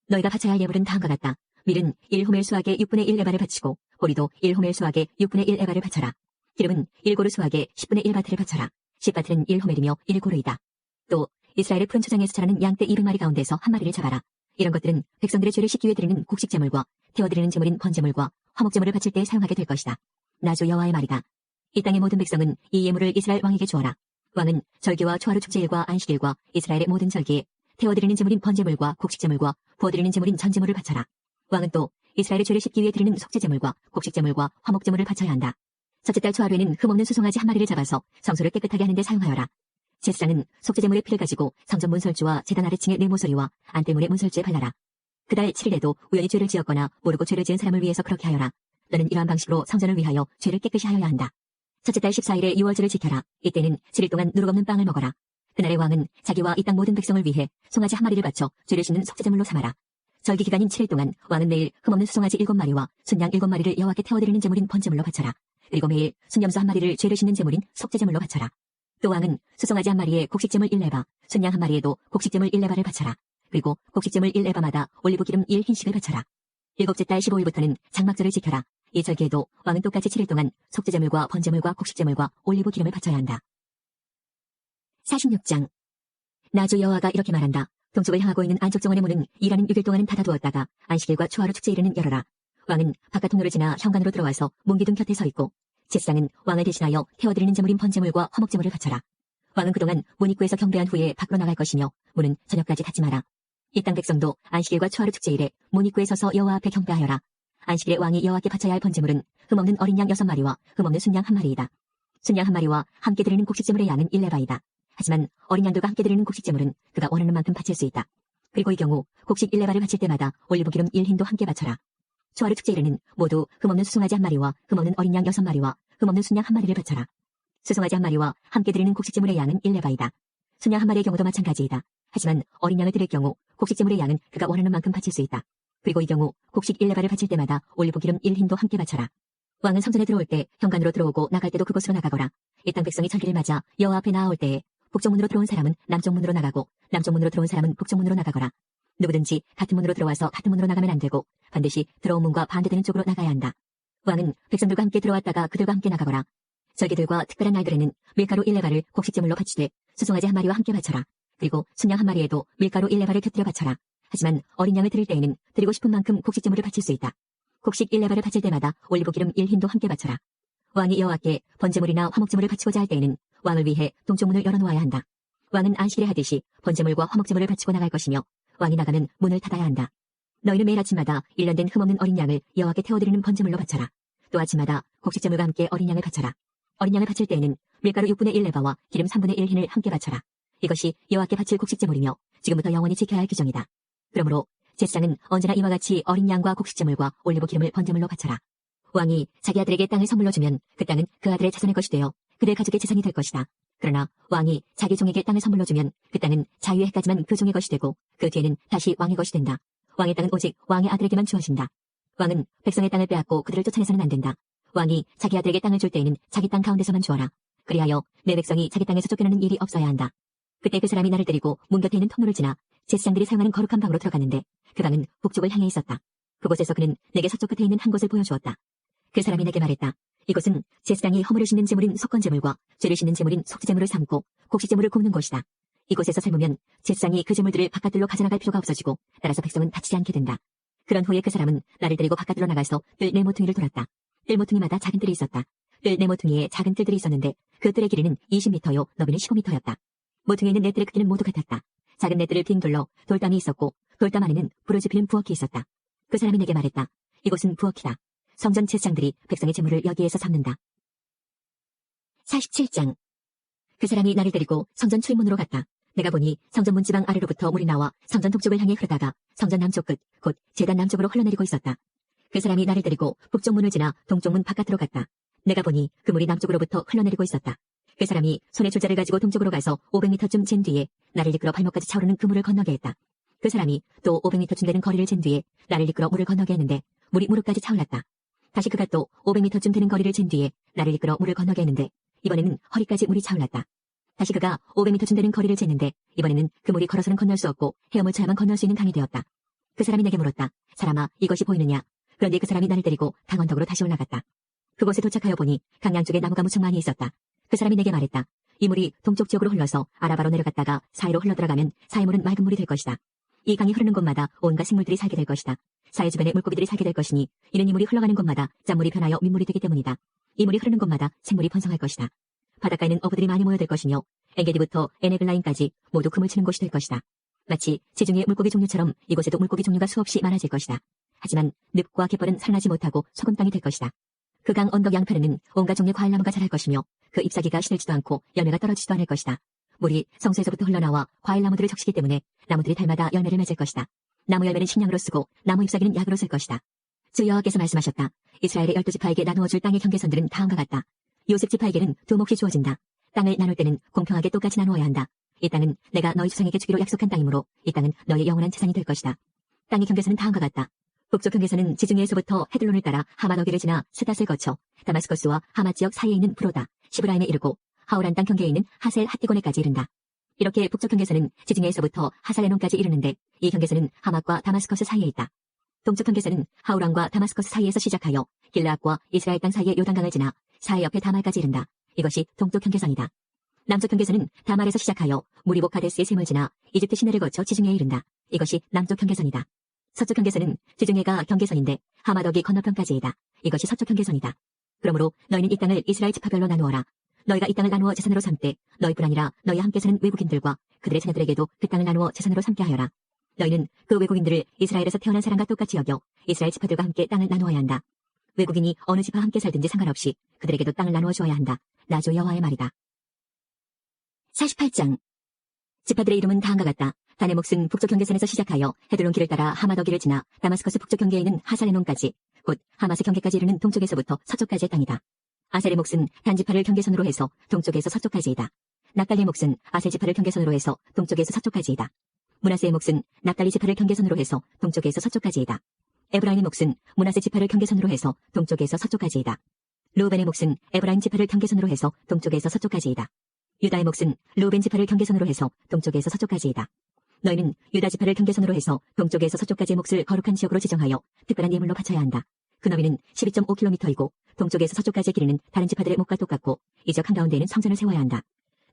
너희가 바쳐야 할 예물은 다음과 같다. 밀은 1호멜 수확에 6분의 1에바를 바치고 보리도 1호멜 수확에 6분의 1에바를 바쳐라. 기름은 1고루 수확에 10분의 1바트를 바쳐라. 10바트는 1호멜이며 1고루이다. 또 이스라엘의 푸른 초장에서 자라는 양떼 200마리 가운데서 한 마리를 잡아라. 이런 것들은 백성들의 죄를 씻기 위해 드리는 곡식제물과 태워드리는 제물인 번제물과 화목제물을 바칠 때 사용하게 될 것이다. 나 주 여호와의 말이다. 이 땅의 모든 백성은 이 예물을 이스라엘 왕에게 주어라. 왕은 절기와 초하루 축제일과 안식일과 이스라엘의 모든 절기에 태워드리는 제물인 번제물과 곡식제물과 부어드리는 제물인 전제물을 바쳐라. 왕은 또 이스라엘의 죄를 씻기 위해 드리는 속죄제물과 곡식제물과 화목제물을 바쳐야 한다. 첫째 달 초하루에는 흠없는 수송아지 한 마리를 잡아서 성소를 깨끗하게 하는 데 사용하여라. 제사장은 속죄제물의 피를 가지고 성전 문설주와 제단 아래층의 네모서리와 안뜰문의 문설주에 발라라. 그달 7일에도 우연히 죄를 지었거나 모르고 죄를 지은 사람을 위해서 그렇게 하여라. 너는 이러한 방식으로 성전을 위하여 죄를 깨끗이 하여야 한다. 첫째 달 14일에 유월절을 지켜라. 이때는 7일 동안 누룩 없는 빵을 먹어라. 그날의 왕은 자기와 이 땅 모든 백성을 위해 송아지 한 마리를 바쳐 죄를 씻는 속죄제물로 삼아라. 절기 기간인 7일 동안 왕은 매일 흠없는 수송아지 7마리와 순양 7마리를 여호와께 태워드리는 제물인 번제물로 바쳐라. 그리고 매일 순염소 한 마리를 죄를 씻는 제물인 속죄제물로 바쳐라. 또 왕은 수송아지 한 마리에 곡식제물 1레바, 순양 한 마리에도 곡식제물 1레바를 바쳐라. 그리고 곡식제물 1레바마다 올리브 기름 1흰씩을 바쳐라. 일곱째 달 15일부터는 장막절을 지켜라. 이 절기에도 왕은 똑같이 7일 동안 속죄제물과 번제물과 곡식제물과 올리브 기름을 바쳐야 한다. 46장. 나 주 여호와가 이렇게 말한다. 동쪽을 향하고 있는 안쪽 정원의 문은 일하는 6일 동안은 닫아두었다가 안식일과 초하루 축제 일에는 열어라. 왕은 바깥 통로를 지나 현관으로 들어와서 문기둥 곁에 서 있고 제사장은 왕을 대신하여 태워드리는 제물인 번제물과 화목제물을 바쳐라. 왕은 그동안 문 입구에서 경배한 후에 밖으로 나갈 것이며 문은 저녁까지 닫지 마라. 이 땅 백성도 안식일과 초하루 축제일에 문 입구에 서서 여호와 앞에 경배하여라. 안식일에 왕이 여호와께 바쳐야 할 번제물은 흠없는 어린 양 6마리와 흠없는 순양 1마리이다. 순양 1마리와 함께 드리는 곡식제물의 양은 1레바이다. 하지만 어린 양들과 함께 드리는 곡식제물은 그가 원하는 만큼 바칠 수 있다. 그리고 이 경우 곡식 1레바를 바칠 때마다 올리브 기름 1흰도 함께 바쳐라. 초하루 축제일에는 모두 흠없는 수송아지 1마리와 흠없는 어린 양 6마리와 흠없는 순양 1마리를 바쳐라. 수송아지 1마리와 함께 드리는 곡식제물의 양은 1레바이다. 순양 1마리의 경우도 마찬가지이다. 하지만 어린 양을 드릴 경우 곡식제물의 양은 그가 원하는 만큼 바칠 수 있다. 그리고 이 경우 곡식 1레바를 바칠 때마다 올리브 기름 1흰도 함께 바쳐라. 왕은 성전에 들어올 때 현관으로 들어오고 나갈 때도 그곳으로 나가거라. 이 땅 백성이 절기를 맞아 여호와 앞에 나아올 때에 북쪽 문으로 들어온 사람은 남쪽 문으로 나가고 남쪽 문으로 들어온 사람은 북쪽 문으로 나가거라. 누구든지 같은 문으로 들어와서 같은 문으로 나가면 안 되고 반드시 들어온 문과 반대되는 쪽으로 나가야 한다. 왕은 백성들과 함께 들어왔다가 그들과 함께 나가거라. 절기들과 특별한 날들에는 밀가루 1레바를 곡식제물로 바치되 수송아지 1마리와 함께 바쳐라. 그리고 순양 1마리에도 밀가루 1레바를 곁들여 바쳐라. 하지만 어린 양을 드릴 때에는 드리고 싶은 만큼 곡식제물을 바칠 수 있다. 곡식 1레바를 바칠 때마다 올리브 기름 1흰도 함께 바쳐라. 왕이 여호와께 번제물이나 화목제물을 바치고자 할 때에는 왕을 위해 동쪽 문을 열어놓아야 한다. 왕은 안식일에 하듯이 번제물과 화목제물을 바치고 나갈 것이며 왕이 나가면 문을 닫아야 한다. 너희는 매일 아침마다 1년 된 흠없는 어린 양을 여호와께 태워드리는 번제물로 바쳐라. 또 아침마다 곡식제물과 함께 어린 양을 바쳐라. 어린 양을 바칠 때에는 밀가루 6분의 1레바와 기름 3분의 1흰을 함께 바쳐라. 이것이 여호와께 바칠 곡식제물이며 지금부터 영원히 지켜야 할 규정이다. 그러므로 제사장은 언제나 이와 같이 어린 양과 곡식제물과 올리브 기름을 번제물로 바쳐라. 왕이 자기 아들에게 땅을 선물로 주면 그 땅은 그 아들의 자손의 것이 되어 그들 가족의 재산이 될 것이다. 그러나 왕이 자기 종에게 땅을 선물로 주면 그 땅은 자유의 해까지만 그 종의 것이 되고 그 뒤에는 다시 왕의 것이 된다. 왕의 땅은 오직 왕의 아들에게만 주어진다. 왕은 백성의 땅을 빼앗고 그들을 쫓아내서는 안 된다. 왕이 자기 아들에게 땅을 줄 때에는 자기 땅 가운데서만 주어라. 그리하여 내 백성이 자기 땅에서 쫓겨나는 일이 없어야 한다. 그때 그 사람이 나를 데리고 문 곁에 있는 통로를 지나 제사장들이 사용하는 거룩한 방으로 들어갔는데 그 방은 북쪽을 향해 있었다. 그곳에서 그는 내게 서쪽 끝에 있는 한 곳을 보여주었다. 그 사람이 내게 말했다. 이곳은 제사장이 허물을 씻는 제물인 속건제물과 죄를 씻는 제물인 속죄제물을 삼고 곡식제물을 굽는 곳이다. 이곳에서 삶으면 제사장이 그 제물들을 바깥들로 가져나갈 필요가 없어지고 따라서 백성은 다치지 않게 된다. 그런 후에 그 사람은 나를 데리고 바깥으로 나가서 뜰 네 모퉁이를 돌았다. 뜰 모퉁이마다 작은 뜰이 있었다. 뜰 네 모퉁이에 작은 뜰들이 있었는데 그 뜰의 길이는 20m요 너비는 15m였다. 모퉁이에 있는 네 뜰의 크기는 모두 같았다. 작은 네 뜰을 빙 둘러 돌담이 있었고 돌담 안에는 불을 지피는 부엌이 있었다. 그 사람이 내게 말했다. 이곳은 부엌이다. 성전 제사장들이 백성의 제물을 여기에서 삼는다. 47장. 그 사람이 나를 데리고 성전 출입문으로 갔다. 내가 보니 성전 문지방 아래로부터 물이 나와 성전 동쪽을 향해 흐르다가 성전 남쪽 끝, 곧 제단 남쪽으로 흘러내리고 있었다. 그 사람이 나를 데리고 북쪽 문을 지나 동쪽 문 바깥으로 갔다. 내가 보니 그 물이 남쪽으로부터 흘러내리고 있었다. 그 사람이 손에 줄자를 가지고 동쪽으로 가서 500m쯤 잰 뒤에 나를 이끌어 발목까지 차오르는 그 물을 건너게 했다. 그 사람이 또 500m쯤 되는 거리를 잰 뒤에 나를 이끌어 물을 건너게 했는데 물이 무릎까지 차올랐다. 다시 그가 또 500m쯤 되는 거리를 잰 뒤에 나를 이끌어 물을 건너게 했는데 이번에는 허리까지 물이 차올랐다. 다시 그가 500m쯤 되는 거리를 쟀는데 이번에는 그 물이 걸어서는 건널 수 없고 헤엄을 쳐야만 건널 수 있는 강이 되었다. 그 사람이 내게 물었다. 사람아, 이것이 보이느냐? 그런데 그 사람이 나를 데리고 강 언덕으로 다시 올라갔다. 그곳에 도착하여 보니 강 양쪽에 나무가 무척 많이 있었다. 그 사람이 내게 말했다. 이 물이 동쪽 지역으로 흘러서 아라바로 내려갔다가 사해로 흘러들어가면 사해 물은 맑은 물이 될 것이다. 이 강이 흐르는 곳마다 온갖 생물들이 살게 될 것이다. 사해 주변에 물고기들이 살게 될 것이니 이는 이 물이 흘러가는 곳마다 짠물이 변하여 민물이 되기 때문이다. 이 물이 흐르는 곳마다 생물이 번성할 것이다. 바닷가에는 어부들이 많이 모여들 것이며 엔게디부터 에네글라인까지 모두 금을 치는 곳이 될 것이다. 마치 지중해 물고기 종류처럼 이곳에도 물고기 종류가 수없이 많아질 것이다. 하지만 늪과 갯벌은 살아나지 못하고 소금 땅이 될 것이다. 그 강 언덕 양편에는 온갖 종류의 과일나무가 자랄 것이며 그 잎사귀가 시들지도 않고 열매가 떨어지지도 않을 것이다. 물이 성소에서부터 흘러나와 과일나무들을 적시기 때문에 나무들이 달마다 열매를 맺을 것이다. 나무 열매는 식량으로 쓰고 나무 잎사귀는 약으로 쓸 것이다. 주 여호와께서 말씀하셨다. 이스라엘의 12지파에게 나누어줄 땅의 경계선들은 다음과 같다. 요셉 지파에게는 두 몫이 주어진다. 땅을 나눌 때는 공평하게 똑같이 나누어야 한다. 이 땅은 내가 너희 조상에게 주기로 약속한 땅이므로 이 땅은 너희의 영원한 재산이 될 것이다. 땅의 경계선은 다음과 같다. 북쪽 경계선은 지중해에서부터 헤들론을 따라 하마더기를 지나 스닷을 거쳐 다마스커스와 하맛 지역 사이에 있는 브로다, 시브라임에 이르고 하오란 땅 경계에 있는 하셀 핫디곤에까지 이른다. 이렇게 북쪽 경계선은 지중해에서부터 하살레논까지 이르는데 이 경계선은 하맛과 다마스커스 사이에 있다. 동쪽 경계선은 하우란과 다마스커스 사이에서 시작하여 길라앗과 이스라엘 땅 사이의 요단강을 지나 사해 옆에 다말까지 이른다. 이것이 동쪽 경계선이다. 남쪽 경계선은 다말에서 시작하여 무리보 카데스의 샘을 지나 이집트 시내를 거쳐 지중해에 이른다. 이것이 남쪽 경계선이다. 서쪽 경계선은 지중해가 경계선인데 하마더기 건너편까지이다. 이것이 서쪽 경계선이다. 그러므로 너희는 이 땅을 이스라엘 지파별로 나누어라. 너희가 이 땅을 나누어 재산으로 삼되 너희뿐 아니라 너희와 함께 사는 외국인들과 그들의 자녀들에게도 그 땅을 나누어 재산으로 삼게 하여라. 너희는 그 외국인들을 이스라엘에서 태어난 사람과 똑같이 여겨 이스라엘 지파들과 함께 땅을 나누어야 한다. 외국인이 어느 지파 함께 살든지 상관없이 그들에게도 땅을 나누어 주어야 한다. 나 주 여호와의 말이다. 48장 지파들의 이름은 다음과 같다. 단의 몫은 북쪽 경계선에서 시작하여 헤들론 길을 따라 하마더기를 지나 다마스커스 북쪽 경계에 있는 하살레논까지 곧 하마스 경계까지 이르는 동쪽에서부터 서쪽까지의 땅이다. 아셀의 몫은 단 지파를 경계선으로 해서 동쪽에서 서쪽까지이다. 납달리의 몫은 아셀 지파를 경계선으로 해서 동쪽에서 서쪽까지이다. 므낫세의 몫은 납달리 지파를 경계선으로 해서 동쪽에서 서쪽까지이다. 에브라임의 몫은 므낫세 지파를 경계선으로 해서 동쪽에서 서쪽까지이다. 루벤의 몫은 에브라임 지파를 경계선으로 해서 동쪽에서 서쪽까지이다. 유다의 몫은 루벤 지파를 경계선으로 해서 동쪽에서 서쪽까지이다. 너희는 유다 지파를 경계선으로 해서 동쪽에서 서쪽까지의 몫을 거룩한 지역으로 지정하여 특별한 예물로 바쳐야 한다. 그 너비는 12.5km이고 동쪽에서 서쪽까지의 길이는 다른 지파들의 몫과 똑같고 이 지역 한가운데에는 성전을 세워야 한다.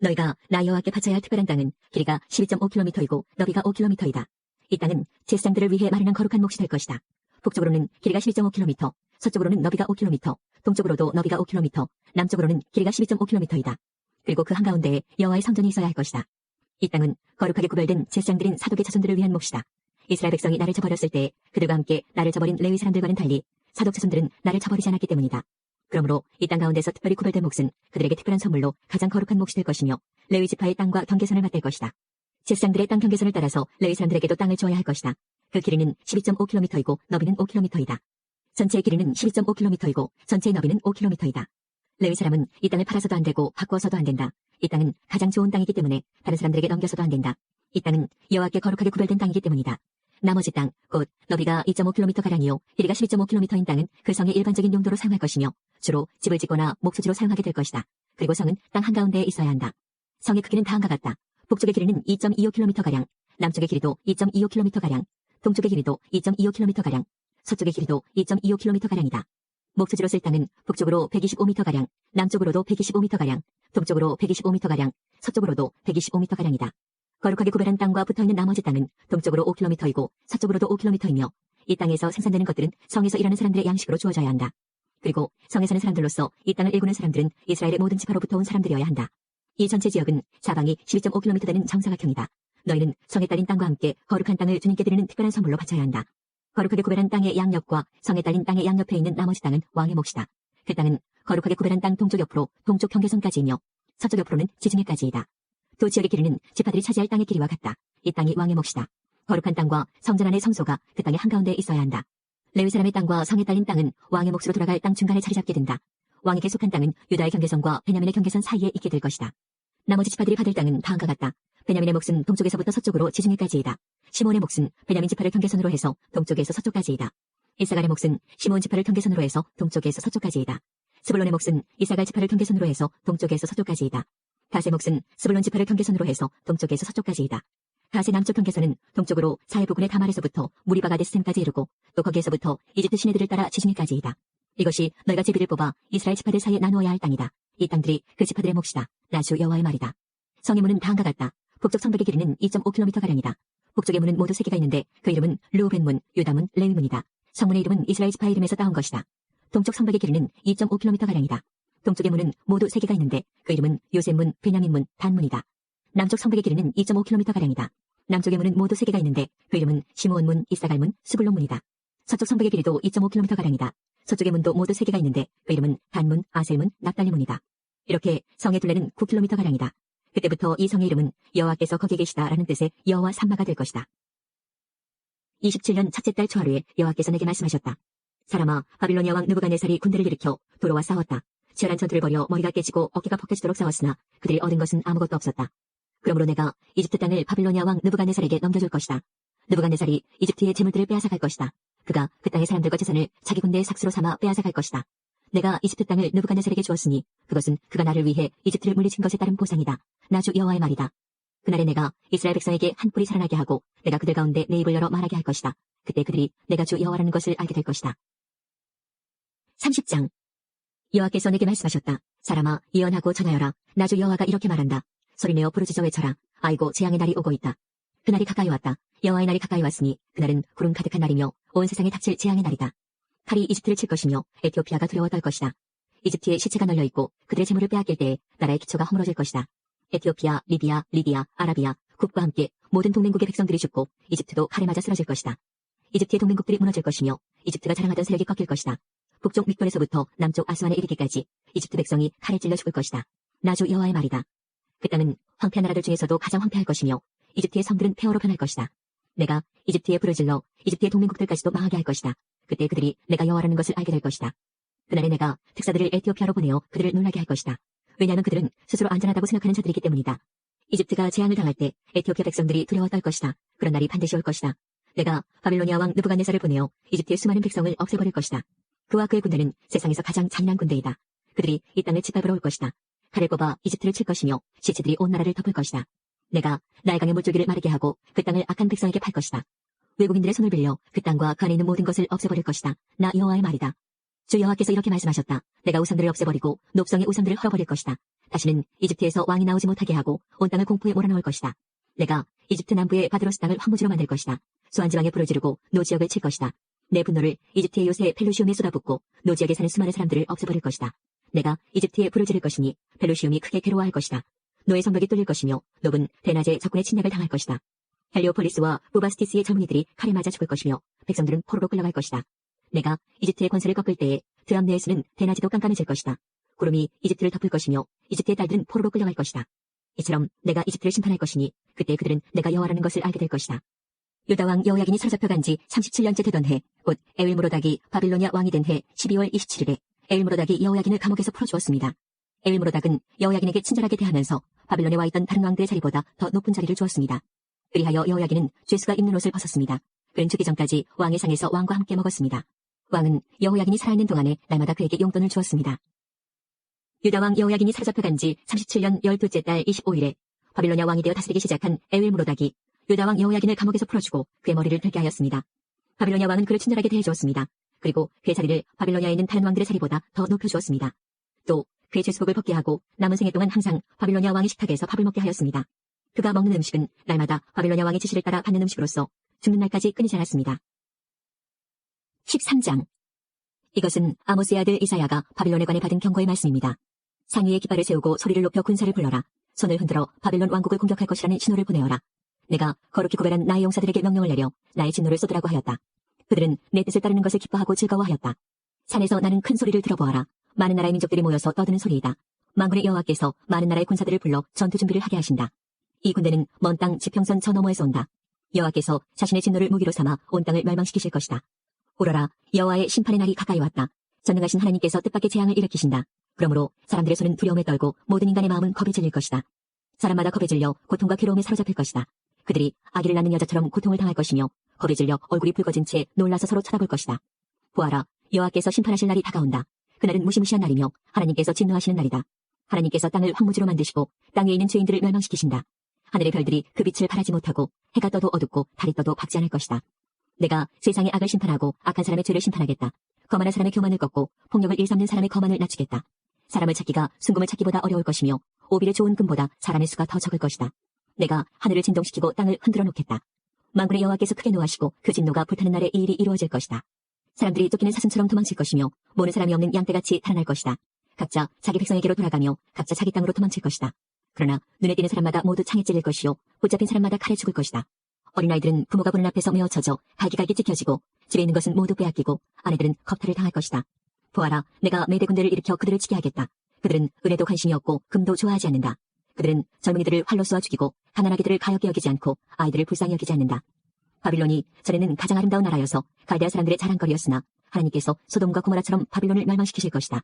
너희가 나 여호와께 바쳐야 할 특별한 땅은 길이가 12.5km이고 너비가 5km이다. 이 땅은 제사장들을 위해 마련한 거룩한 몫이 될 것이다. 북쪽으로는 길이가 12.5km, 서쪽으로는 너비가 5km, 동쪽으로도 너비가 5km, 남쪽으로는 길이가 12.5km이다. 그리고 그 한가운데에 여호와의 성전이 있어야 할 것이다. 이 땅은 거룩하게 구별된 제사장들인 사독의 자손들을 위한 몫이다. 이스라엘 백성이 나를 저버렸을 때 그들과 함께 나를 저버린 레위 사람들과는 달리 사독 자손들은 나를 저버리지 않았기 때문이다. 그러므로 이 땅 가운데서 특별히 구별된 몫은 그들에게 특별한 선물로 가장 거룩한 몫이 될 것이며 레위 지파의 땅과 경계선을 맞댈 것이다. 제사장들의 땅 경계선을 따라서 레위 사람들에게도 땅을 주어야 할 것이다. 그 길이는 12.5km이고 너비는 5km이다. 전체의 길이는 12.5km이고 전체의 너비는 5km이다. 레위 사람은 이 땅을 팔아서도 안 되고 바꾸어서도 안 된다. 이 땅은 가장 좋은 땅이기 때문에 다른 사람들에게 넘겨서도 안 된다. 이 땅은 여호와께 거룩하게 구별된 땅이기 때문이다. 나머지 땅, 곧 너비가 2.5km가량이요 길이가 12.5km인 땅은 그 성의 일반적인 용도로 사용할 것이며 주로 집을 짓거나 목수지로 사용하게 될 것이다. 그리고 성은 땅 한가운데에 있어야 한다. 성의 크기는 다음과 같다. 북쪽의 길이는 2.25km가량, 남쪽의 길이도 2.25km가량, 동쪽의 길이도 2.25km가량, 서쪽의 길이도 2.25km가량이다. 목수지로 쓸 땅은 북쪽으로 125m가량, 남쪽으로도 125m가량, 동쪽으로 125m가량, 서쪽으로도 125m가량이다. 거룩하게 구별한 땅과 붙어있는 나머지 땅은 동쪽으로 5km이고 서쪽으로도 5km이며 이 땅에서 생산되는 것들은 성에서 일하는 사람들의 양식으로 주어져야 한다. 그리고 성에 사는 사람들로서 이 땅을 일구는 사람들은 이스라엘의 모든 지파로부터 온 사람들이어야 한다. 이 전체 지역은 사방이 12.5km 되는 정사각형이다. 너희는 성에 딸린 땅과 함께 거룩한 땅을 주님께 드리는 특별한 선물로 바쳐야 한다. 거룩하게 구별한 땅의 양옆과 성에 딸린 땅의 양옆에 있는 나머지 땅은 왕의 몫이다. 그 땅은 거룩하게 구별한 땅 동쪽 옆으로 동쪽 경계선까지이며 서쪽 옆으로는 지중해까지이다. 두 지역의 길이는 지파들이 차지할 땅의 길이와 같다. 이 땅이 왕의 몫이다. 거룩한 땅과 성전 안의 성소가 그 땅의 한가운데에 있어야 한다. 레위 사람의 땅과 성에 딸린 땅은 왕의 몫으로 돌아갈 땅 중간에 자리 잡게 된다. 왕에게 속한 땅은 유다의 경계선과 베냐민의 경계선 사이에 있게 될 것이다. 나머지 지파들이 받을 땅은 다음과 같다. 베냐민의 몫은 동쪽에서부터 서쪽으로 지중해까지이다. 시몬의 몫은 베냐민 지파를 경계선으로 해서 동쪽에서 서쪽까지이다. 이사갈의 몫은 시몬 지파를 경계선으로 해서 동쪽에서 서쪽까지이다. 스불론의 몫은 이사갈 지파를 경계선으로 해서 동쪽에서 서쪽까지이다. 갓의 몫은 스불론 지파를 경계선으로 해서 동쪽에서 서쪽까지이다. 갓의 남쪽 경계선은 동쪽으로 사해 부근의 다말에서부터 무리바가 데스셈까지 이르고 또 거기에서부터 이집트 시내들을 따라 지중해까지이다. 이것이 너희가 제비를 뽑아 이스라엘 지파들 사이에 나누어야 할 땅이다. 이 땅들이 그 지파들의 몫이다. 나 주 여호와의 말이다. 성의 문은 다음과 같다. 북쪽 성벽의 길이는 2.5km가량이다. 북쪽의 문은 모두 3개가 있는데 그 이름은 르우벤문, 유다문, 레위문이다. 성문의 이름은 이스라엘 지파 이름에서 따온 것이다. 동쪽 성벽의 길이는 2.5km가량이다. 동쪽의 문은 모두 3개가 있는데 그 이름은 요셉문, 베냐민문, 단문이다. 남쪽 성벽의 길이는 2.5km가량이다. 남쪽의 문은 모두 3개가 있는데 그 이름은 시므온문, 이사갈문, 스불론문이다. 서쪽 성벽의 길이도 2.5km가량이다. 서쪽의 문도 모두 3개가 있는데 그 이름은 단문, 아셀문, 납달리문이다. 이렇게 성의 둘레는 9km가량이다. 그때부터 이 성의 이름은 여호와께서 거기 계시다라는 뜻의 여호와 삼마가 될 것이다. 27년 첫째 달 초하루에 여호와께서 내게 말씀하셨다. 사람아, 바빌로니아 왕 느부갓네살이 군대를 일으켜 도로와 싸웠다. 치열한 전투를 벌여 머리가 깨지고 어깨가 벗겨지도록 싸웠으나 그들이 얻은 것은 아무것도 없었다. 그러므로 내가 이집트 땅을 바빌로니아 왕 느부갓네살에게 넘겨줄 것이다. 느부갓네살이 이집트의 재물들을 빼앗아갈 것이다. 그가 그 땅의 사람들과 재산을 자기 군대의 삭수로 삼아 빼앗아갈 것이다. 내가 이집트 땅을 느부갓네살에게 주었으니 그것은 그가 나를 위해 이집트를 물리친 것에 따른 보상이다. 나 주 여호와의 말이다. 그날에 내가 이스라엘 백성에게 한 뿔이 살아나게 하고 내가 그들 가운데 내 입을 열어 말하게 할 것이다. 그때 그들이 내가 주 여호와라는 것을 알게 될 것이다. 30장. 여호와께서 내게 말씀하셨다. 사람아, 예언하고 전하여라. 나 주 여호와가 이렇게 말한다. 소리내어 부르짖어 외쳐라. 아이고, 재앙의 날이 오고 있다. 그날이 가까이 왔다. 여호와의 날이 가까이 왔으니 그날은 구름 가득한 날이며 온 세상에 닥칠 재앙의 날이다. 칼이 이집트를 칠 것이며 에티오피아가 두려워 떨 것이다. 이집트에 시체가 널려 있고 그들의 재물을 빼앗길 때에 나라의 기초가 허물어질 것이다. 에티오피아, 리비아, 리디아, 아라비아, 굽과 함께 모든 동맹국의 백성들이 죽고 이집트도 칼에 맞아 쓰러질 것이다. 이집트의 동맹국들이 무너질 것이며 이집트가 자랑하던 세력이 꺾일 것이다. 북쪽 믹돈에서부터 남쪽 아스완에 이르기까지 이집트 백성이 칼에 찔려 죽을 것이다. 나 주 여호와의 말이다. 그 땅은 황폐한 나라들 중에서도 가장 황폐할 것이며 이집트의 성들은 폐허로 변할 것이다. 내가 이집트에 불을 질러 이집트의 동맹국들까지도 망하게 할 것이다. 그때 그들이 내가 여호와라는 것을 알게 될 것이다. 그날에 내가 특사들을 에티오피아로 보내어 그들을 놀라게 할 것이다. 왜냐하면 그들은 스스로 안전하다고 생각하는 자들이기 때문이다. 이집트가 재앙을 당할 때 에티오피아 백성들이 두려워 떨 것이다. 그런 날이 반드시 올 것이다. 내가 바빌로니아 왕 느부갓네살을 보내어 이집트의 수많은 백성을 없애버릴 것이다. 그와 그의 군대는 세상에서 가장 잔인한 군대이다. 그들이 이 땅을 짓밟으러 올 것이다. 칼을 뽑아 이집트를 칠 것이며 시체들이 온 나라를 덮을 것이다. 내가 나일강의 물줄기를 마르게 하고 그 땅을 악한 백성에게 팔 것이다. 외국인들의 손을 빌려 그 땅과 그 안에 있는 모든 것을 없애버릴 것이다. 나 여호와의 말이다. 주 여호와께서 이렇게 말씀하셨다. 내가 우상들을 없애버리고 높성의 우상들을 헐어버릴 것이다. 다시는 이집트에서 왕이 나오지 못하게 하고 온 땅을 공포에 몰아넣을 것이다. 내가 이집트 남부의 바드로스 땅을 황무지로 만들 것이다. 수완지방에 불을 지르고 노지역을 칠 것이다. 내 분노를 이집트의 요새 펠루시움에 쏟아붓고 노지역에 사는 수많은 사람들을 없애버릴 것이다. 내가 이집트에 불을 지를 것이니 펠루시움이 크게 괴로워할 것이다. 노의 성벽이 뚫릴 것이며 놉은 대낮에 적군의 침략을 당할 것이다. 헬리오폴리스와 부바스티스의 젊은이들이 칼에 맞아 죽을 것이며 백성들은 포로로 끌려갈 것이다. 내가 이집트의 권세를 꺾을 때에 드암 내에서는 대낮에도 깜깜해질 것이다. 구름이 이집트를 덮을 것이며 이집트의 딸들은 포로로 끌려갈 것이다. 이처럼 내가 이집트를 심판할 것이니 그때 그들은 내가 여호와라는 것을 알게 될 것이다. 유다왕 여호야긴이 사로잡혀간 지 37년째 되던 해, 곧 에윌무로닥이 바빌로니아 왕이 된 해 12월 27일에 에윌무로닥이 여호야긴을 감옥에서 풀어주었습니다. 에윌무로닥은 여호야긴에게 친절하게 대하면서 바빌론에 와 있던 다른 왕들의 자리보다 더 높은 자리를 주었습니다. 그리하여 여호야긴은 죄수가 입는 옷을 벗었습니다. 그는 죽기 전까지 왕의 상에서 왕과 함께 먹었습니다. 왕은 여호야긴이 살아있는 동안에 날마다 그에게 용돈을 주었습니다. 유다왕 여호야긴이 사로잡혀간 지 37년 12째 달 25일에 바빌로니아 왕이 되어 다스리기 시작한 에윌무로닥이 유다왕 여호야긴을 감옥에서 풀어주고 그의 머리를 들게 하였습니다. 바빌로니아 왕은 그를 친절하게 대해주었습니다. 그리고 그의 자리를 바빌로니아에 있는 다른 왕들의 자리보다 더 높여주었습니다. 또 그의 죄수복을 벗게 하고 남은 생애 동안 항상 바빌로니아 왕의 식탁에서 밥을 먹게 하였습니다. 그가 먹는 음식은 날마다 바빌로니아 왕의 지시를 따라 받는 음식으로서 죽는 날까지 끊이지 않았습니다. 13장. 이것은 아모스의 아들 이사야가 바빌론에 관해 받은 경고의 말씀입니다. 상위에 깃발을 세우고 소리를 높여 군사를 불러라. 손을 흔들어 바빌론 왕국을 공격할 것이라는 신호를 보내어라. 내가 거룩히 구별한 나의 용사들에게 명령을 내려 나의 진노를 쏟으라고 하였다. 그들은 내 뜻을 따르는 것을 기뻐하고 즐거워하였다. 산에서 나는 큰 소리를 들어보아라. 많은 나라의 민족들이 모여서 떠드는 소리이다. 만군의 여호와께서 많은 나라의 군사들을 불러 전투 준비를 하게 하신다. 이 군대는 먼 땅 지평선 저 너머에서 온다. 여호와께서 자신의 진노를 무기로 삼아 온 땅을 멸망시키실 것이다. 오라라, 여호와의 심판의 날이 가까이 왔다. 전능하신 하나님께서 뜻밖의 재앙을 일으키신다. 그러므로 사람들의 손은 두려움에 떨고 모든 인간의 마음은 겁에 질릴 것이다. 사람마다 겁에 질려 고통과 괴로움에 사로잡힐 것이다. 그들이 아기를 낳는 여자처럼 고통을 당할 것이며 겁에 질려 얼굴이 붉어진 채 놀라서 서로 쳐다볼 것이다. 보아라, 여호와께서 심판하실 날이 다가온다. 그날은 무시무시한 날이며 하나님께서 진노하시는 날이다. 하나님께서 땅을 황무지로 만드시고 땅 위에 있는 죄인들을 멸망시키신다. 하늘의 별들이 그 빛을 발하지 못하고 해가 떠도 어둡고 달이 떠도 밝지 않을 것이다. 내가 세상의 악을 심판하고 악한 사람의 죄를 심판하겠다. 거만한 사람의 교만을 꺾고 폭력을 일삼는 사람의 거만을 낮추겠다. 사람을 찾기가 순금을 찾기보다 어려울 것이며 오빌의 좋은 금보다 사람의 수가 더 적을 것이다. 내가 하늘을 진동시키고 땅을 흔들어 놓겠다. 만군의 여호와께서 크게 노하시고 그 진노가 불타는 날에 이 일이 이루어질 것이다. 사람들이 쫓기는 사슴처럼 도망칠 것이며 모는 사람이 없는 양떼같이 달아날 것이다. 각자 자기 백성에게로 돌아가며 각자 자기 땅으로 도망칠 것이다. 그러나 눈에 띄는 사람마다 모두 창에 찔릴 것이요 붙잡힌 사람마다 칼에 죽을 것이다. 어린아이들은 부모가 보는 앞에서 메어쳐져 갈기갈기 찢겨지고 집에 있는 것은 모두 빼앗기고 아내들은 겁탈을 당할 것이다. 보아라, 내가 메대 군대를 일으켜 그들을 치게 하겠다. 그들은 은혜도 관심이 없고 금도 좋아하지 않는다. 그들은 젊은이들을 활로 쏘아 죽이고 가난하게들을 가엾게 여기지 않고 아이들을 불쌍히 여기지 않는다. 바빌론이 전에는 가장 아름다운 나라여서 갈대아 사람들의 자랑거리였으나 하나님께서 소돔과 고모라처럼 바빌론을 멸망시키실 것이다.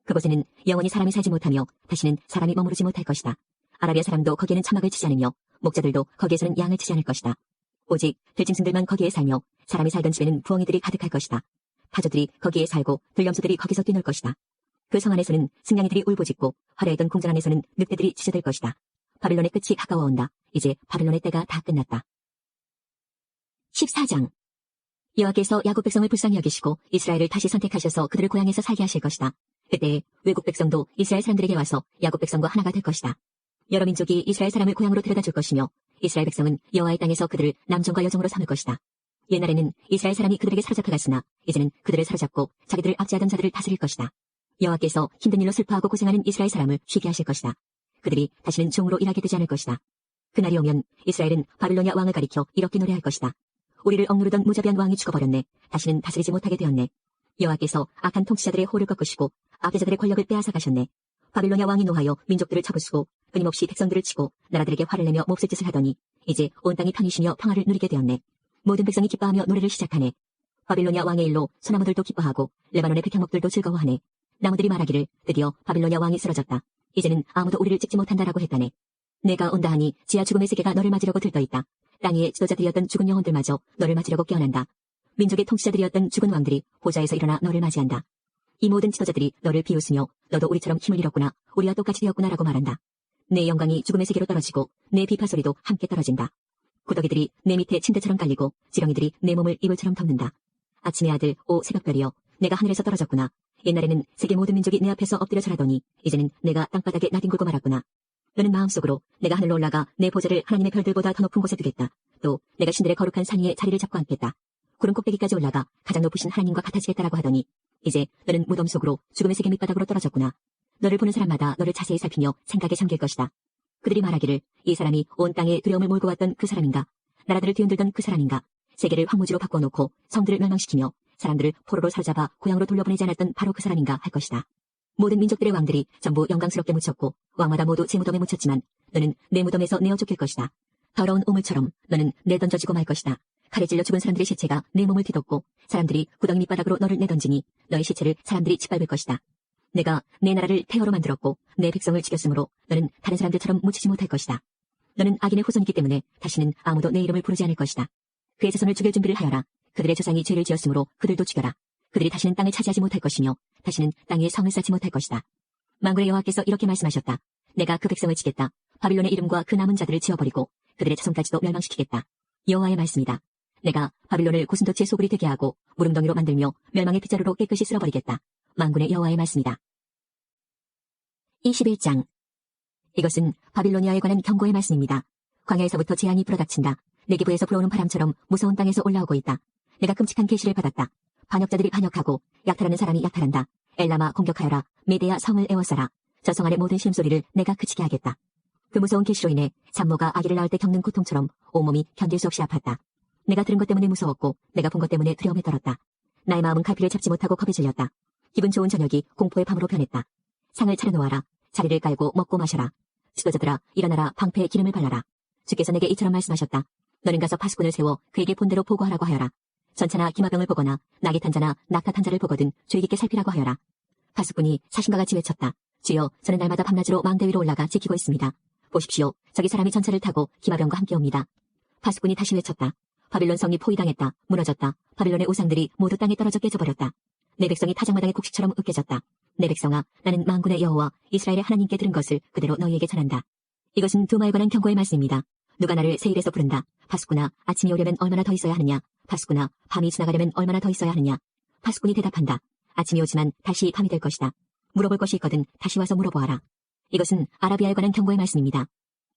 그곳에는 영원히 사람이 살지 못하며 다시는 사람이 머무르지 못할 것이다. 아라비아 사람도 거기에는 차막을 치지 않으며 목자들도 거기에서는 양을 치지 않을 것이다. 오직 들짐승들만 거기에 살며 사람이 살던 집에는 부엉이들이 가득할 것이다. 타조들이 거기에 살고 들염소들이 거기서 뛰놀 것이다. 그 성 안에서는 승냥이들이 울부짖고 화려했던 궁전 안에서는 늑대들이 짖어댈 것이다. 바빌론의 끝이 가까워온다. 이제 바빌론의 때가 다 끝났다. 14장. 여호와께서 야곱 백성을 불쌍히 여기시고 이스라엘을 다시 선택하셔서 그들을 고향에서 살게 하실 것이다. 그때 외국 백성도 이스라엘 사람들에게 와서 야곱 백성과 하나가 될 것이다. 여러 민족이 이스라엘 사람을 고향으로 데려다 줄 것이며 이스라엘 백성은 여호와의 땅에서 그들을 남종과 여종으로 삼을 것이다. 옛날에는 이스라엘 사람이 그들에게 사로잡혀갔으나 이제는 그들을 사로잡고 자기들을 압제하던 자들을 다스릴 것이다. 여호와께서 힘든 일로 슬퍼하고 고생하는 이스라엘 사람을 쉬게 하실 것이다. 그들이 다시는 종으로 일하게 되지 않을 것이다. 그날이 오면 이스라엘은 바빌로니아 왕을 가리켜 이렇게 노래할 것이다. 우리를 억누르던 무자비한 왕이 죽어버렸네. 다시는 다스리지 못하게 되었네. 여호와께서 악한 통치자들의 호를 꺾으시고 압제자들의 권력을 빼앗아 가셨네. 바빌로니아 왕이 노하여 민족들을 쳐부수고 끊임없이 백성들을 치고 나라들에게 화를 내며 몹쓸 짓을 하더니 이제 온 땅이 편히 쉬며 평화를 누리게 되었네. 모든 백성이 기뻐하며 노래를 시작하네. 바빌로니아 왕의 일로 소나무들도 기뻐하고 레바논의 백향목들도 즐거워하네. 나무들이 말하기를 드디어 바빌로니아 왕이 쓰러졌다. 이제는 아무도 우리를 찍지 못한다라고 했다네. 내가 온다 하니 지하 죽음의 세계가 너를 맞으려고 들떠있다. 땅 위의 지도자들이었던 죽은 영혼들마저 너를 맞으려고 깨어난다. 민족의 통치자들이었던 죽은 왕들이 보좌에서 일어나 너를 맞이한다. 이 모든 지도자들이 너를 비웃으며 너도 우리처럼 힘을 잃었구나, 우리와 똑같이 되었구나라고 말한다. 내 영광이 죽음의 세계로 떨어지고 내 비파 소리도 함께 떨어진다. 구더기들이 내 밑에 침대처럼 깔리고 지렁이들이 내 몸을 이불처럼 덮는다. 아침의 아들, 오 새벽별이여, 내가 하늘에서 떨어졌구나. 옛날에는 세계 모든 민족이 내 앞에서 엎드려 절하더니 이제는 내가 땅바닥에 나뒹굴고 말았구나. 너는 마음속으로 내가 하늘로 올라가 내 보좌를 하나님의 별들보다 더 높은 곳에 두겠다. 또 내가 신들의 거룩한 산 위에 자리를 잡고 앉겠다. 구름 꼭대기까지 올라가 가장 높으신 하나님과 같아지겠다라고 하더니 이제 너는 무덤 속으로 죽음의 세계 밑바닥으로 떨어졌구나. 너를 보는 사람마다 너를 자세히 살피며 생각에 잠길 것이다. 그들이 말하기를 이 사람이 온 땅에 두려움을 몰고 왔던 그 사람인가? 나라들을 뒤흔들던 그 사람인가? 세계를 황무지로 바꿔놓고 성들을 멸망시키며 사람들을 포로로 사로잡아 고향으로 돌려보내지 않았던 바로 그 사람인가 할 것이다. 모든 민족들의 왕들이 전부 영광스럽게 묻혔고 왕마다 모두 제 무덤에 묻혔지만 너는 내 무덤에서 내어 쫓길 것이다. 더러운 오물처럼 너는 내던져지고 말 것이다. 칼에 찔려 죽은 사람들의 시체가 내 몸을 뒤덮고 사람들이 구덩이 밑바닥으로 너를 내던지니 너의 시체를 사람들이 짓밟을 것이다. 내가 내 나라를 폐허로 만들었고 내 백성을 죽였으므로 너는 다른 사람들처럼 묻히지 못할 것이다. 너는 악인의 후손이기 때문에 다시는 아무도 내 이름을 부르지 않을 것이다. 그의 자손을 죽일 준비를 하여라. 그들의 조상이 죄를 지었으므로 그들도 죽여라. 그들이 다시는 땅을 차지하지 못할 것이며 다시는 땅 위에 성을 쌓지 못할 것이다. 만군의 여호와께서 이렇게 말씀하셨다. 내가 그 백성을 치겠다. 바빌론의 이름과 그 남은 자들을 지워버리고 그들의 자손까지도 멸망시키겠다. 여호와의 말씀이다. 내가 바빌론을 고슴도치의 소굴이 되게 하고 무릉덩이로 만들며 멸망의 빗자루로 깨끗이 쓸어버리겠다. 만군의 여호와의 말씀이다. 21장. 이것은 바빌로니아에 관한 경고의 말씀입니다. 광야에서부터 재앙이 불어닥친다. 내기부에서 불어오는 바람처럼 무서운 땅에서 올라오고 있다. 내가 끔찍한 계시를 받았다. 반역자들이 반역하고 약탈하는 사람이 약탈한다. 엘라마 공격하여라. 메대야 성을 에워싸라. 저 성 안의 모든 신음소리를 내가 그치게 하겠다. 그 무서운 계시로 인해 산모가 아기를 낳을 때 겪는 고통처럼 온몸이 견딜 수 없이 아팠다. 내가 들은 것 때문에 무서웠고 내가 본 것 때문에 두려움에 떨었다. 나의 마음은 갈피를 잡지 못하고 겁에 질렸다. 기분 좋은 저녁이 공포의 밤으로 변했다. 상을 차려놓아라. 자리를 깔고 먹고 마셔라. 지도자들아 일어나라. 방패에 기름을 발라라. 주께서 내게 이처럼 말씀하셨다. 너는 가서 파수꾼을 세워 그에게 본대로 보고하라고 하여라. 전차나 기마병을 보거나 나귀 탄자나 낙타 탄자를 보거든 주의 깊게 살피라고 하여라. 파수꾼이 사신과 같이 외쳤다. 주여, 저는 날마다 밤낮으로 망대 위로 올라가 지키고 있습니다. 보십시오. 저기 사람이 전차를 타고 기마병과 함께 옵니다. 파수꾼이 다시 외쳤다. 바빌론 성이 포위당했다. 무너졌다. 바빌론의 우상들이 모두 땅에 떨어져 깨져버렸다. 내 백성이 타작마당의 곡식처럼 으깨졌다. 내 백성아, 나는 만군의 여호와 이스라엘의 하나님께 들은 것을 그대로 너희에게 전한다. 이것은 두마에 관한 경고의 말씀입니다. 누가 나를 세일에서 부른다. 파수꾼아, 아침이 오려면 얼마나 더 있어야 하느냐. 파수꾼아, 밤이 지나가려면 얼마나 더 있어야 하느냐. 파수꾼이 대답한다. 아침이 오지만 다시 밤이 될 것이다. 물어볼 것이 있거든 다시 와서 물어보아라. 이것은 아라비아에 관한 경고의 말씀입니다.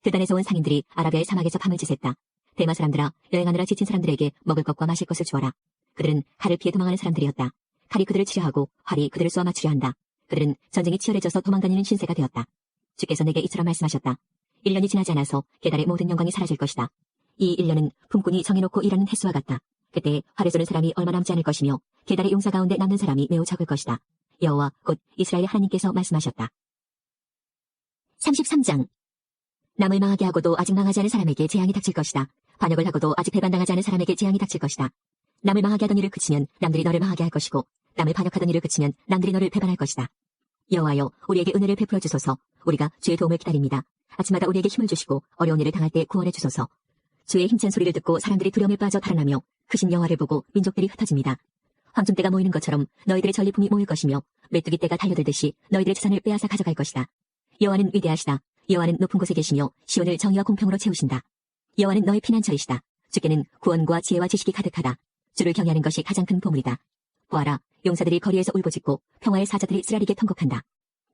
그단에서 온 상인들이 아라비아의 사막에서 밤을 지샜다. 대마 사람들아, 여행하느라 지친 사람들에게 먹을 것과 마실 것을 주어라. 그들은 칼을 피해 도망하는 사람들이었다. 칼이 그들을 치려 하고 활이 그들을 쏘아 맞추려 한다. 그들은 전쟁이 치열해져서 도망다니는 신세가 되었다. 주께서 내게 이처럼 말씀하셨다. 1년이 지나지 않아서 게달의 모든 영광이 사라질 것이다. 이 1년은 품꾼이 정해놓고 일하는 횟수와 같다. 그때 활을 쏘는 사람이 얼마 남지 않을 것이며 게달의 용사 가운데 남는 사람이 매우 적을 것이다. 여호와 곧 이스라엘의 하나님께서 말씀하셨다. 33장. 남을 망하게 하고도 아직 망하지 않은 사람에게 재앙이 닥칠 것이다. 반역을 하고도 아직 배반당하지 않은 사람에게 재앙이 닥칠 것이다. 남을 망하게 하던 일을 그치면 남들이 너를 망하게 할 것이고 남을 반역하던 일을 그치면 남들이 너를 배반할 것이다. 여호와여, 우리에게 은혜를 베풀어 주소서. 우리가 주의 도움을 기다립니다. 아침마다 우리에게 힘을 주시고 어려운 일을 당할 때 구원해 주소서. 주의 힘찬 소리를 듣고 사람들이 두려움에 빠져 달아나며 크신 여호와를 보고 민족들이 흩어집니다. 황금때가 모이는 것처럼 너희들의 전리품이 모일 것이며 메뚜기 떼가 달려들듯이 너희들의 재산을 빼앗아 가져갈 것이다. 여호와는 위대하시다. 여호와는 높은 곳에 계시며 시온을 정의와 공평으로 채우신다. 여호와는 너의 피난처이시다. 주께는 구원과 지혜와 지식이 가득하다. 주를 경외하는 것이 가장 큰 보물이다. 보아라, 용사들이 거리에서 울부짖고 평화의 사자들이 쓰라리게 통곡한다.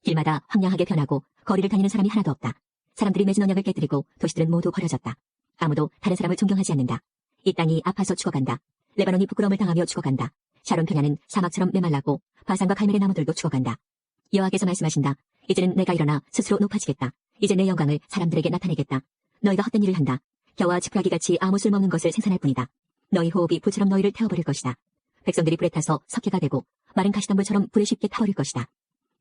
길마다 황량하게 변하고 거리를 다니는 사람이 하나도 없다. 사람들이 맺은 언약을 깨뜨리고 도시들은 모두 버려졌다. 아무도 다른 사람을 존경하지 않는다. 이 땅이 아파서 죽어간다. 레바논이 부끄러움을 당하며 죽어간다. 샤론 평야는 사막처럼 메말라고 바산과 갈멜의 나무들도 죽어간다. 여호와께서 말씀하신다. 이제는 내가 일어나 스스로 높아지겠다. 이제 내 영광을 사람들에게 나타내겠다. 너희가 헛된 일을 한다. 겨와 지푸라기같이 아무 쓸모없는 것을 생산할 뿐이다. 너희 호흡이 불처럼 너희를 태워버릴 것이다. 백성들이 불에 타서 석회가 되고 마른 가시덤불처럼 불에 쉽게 타버릴 것이다.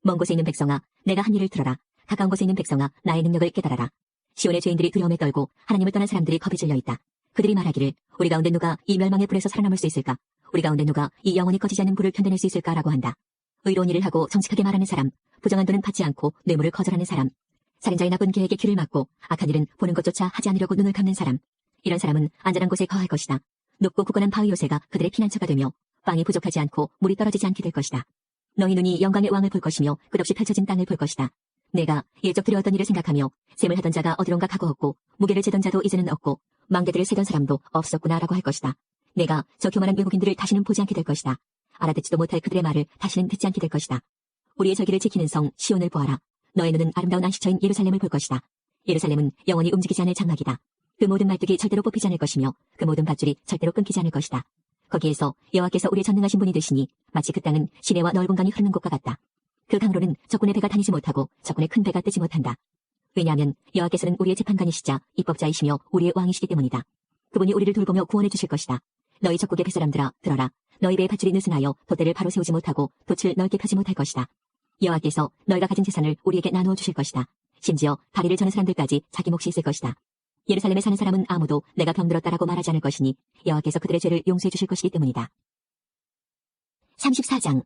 먼 곳에 있는 백성아, 내가 한 일을 들어라. 가까운 곳에 있는 백성아, 나의 능력을 깨달아라. 시온의 죄인들이 두려움에 떨고 하나님을 떠난 사람들이 겁에 질려 있다. 그들이 말하기를 우리 가운데 누가 이 멸망의 불에서 살아남을 수 있을까? 우리 가운데 누가 이 영원히 꺼지지 않는 불을 견뎌낼 수 있을까라고 한다. 의로운 일을 하고 정직하게 말하는 사람, 부정한 돈은 받지 않고 뇌물을 거절하는 사람, 살인자의 나쁜 계획에 귀를 막고 악한 일은 보는 것조차 하지 않으려고 눈을 감는 사람, 이런 사람은 안전한 곳에 거할 것이다. 높고 굳건한 바위 요새가 그들의 피난처가 되며 빵이 부족하지 않고 물이 떨어지지 않게 될 것이다. 너희 눈이 영광의 왕을 볼 것이며 끝없이 펼쳐진 땅을 볼 것이다. 내가 일적 두려웠던 일을 생각하며 셈을 하던 자가 어디론가 가고 없고 무게를 재던 자도 이제는 없고 망대들을 세던 사람도 없었구나라고 할 것이다. 내가 저 교만한 외국인들을 다시는 보지 않게 될 것이다. 알아듣지도 못할 그들의 말을 다시는 듣지 않게 될 것이다. 우리의 저기를 지키는 성 시온을 보아라. 너의 눈은 아름다운 안식처인 예루살렘을 볼 것이다. 예루살렘은 영원히 움직이지 않을 장막이다. 그 모든 말뚝이 절대로 뽑히지 않을 것이며 그 모든 밧줄이 절대로 끊기지 않을 것이다. 거기에서 여호와께서 우리의 전능하신 분이 되시니 마치 그 땅은 시내와 넓은 강이 흐르는 곳과 같다. 그 강으로는 적군의 배가 다니지 못하고 적군의 큰 배가 뜨지 못한다. 왜냐하면 여호와께서는 우리의 재판관이시자 입법자이시며 우리의 왕이시기 때문이다. 그분이 우리를 돌보며 구원해 주실 것이다. 너희 적국의 뱃사람들아 들어라. 너희 배의 밧줄이 느슨하여 돛대를 바로 세우지 못하고 돛을 넓게 펴지 못할 것이다. 여호와께서 너희가 가진 재산을 우리에게 나누어 주실 것이다. 심지어 다리를 저는 사람들까지 자기 몫이 있을 것이다. 예루살렘에 사는 사람은 아무도 내가 병들었다라고 말하지 않을 것이니 여호와께서 그들의 죄를 용서해 주실 것이기 때문이다. 34장.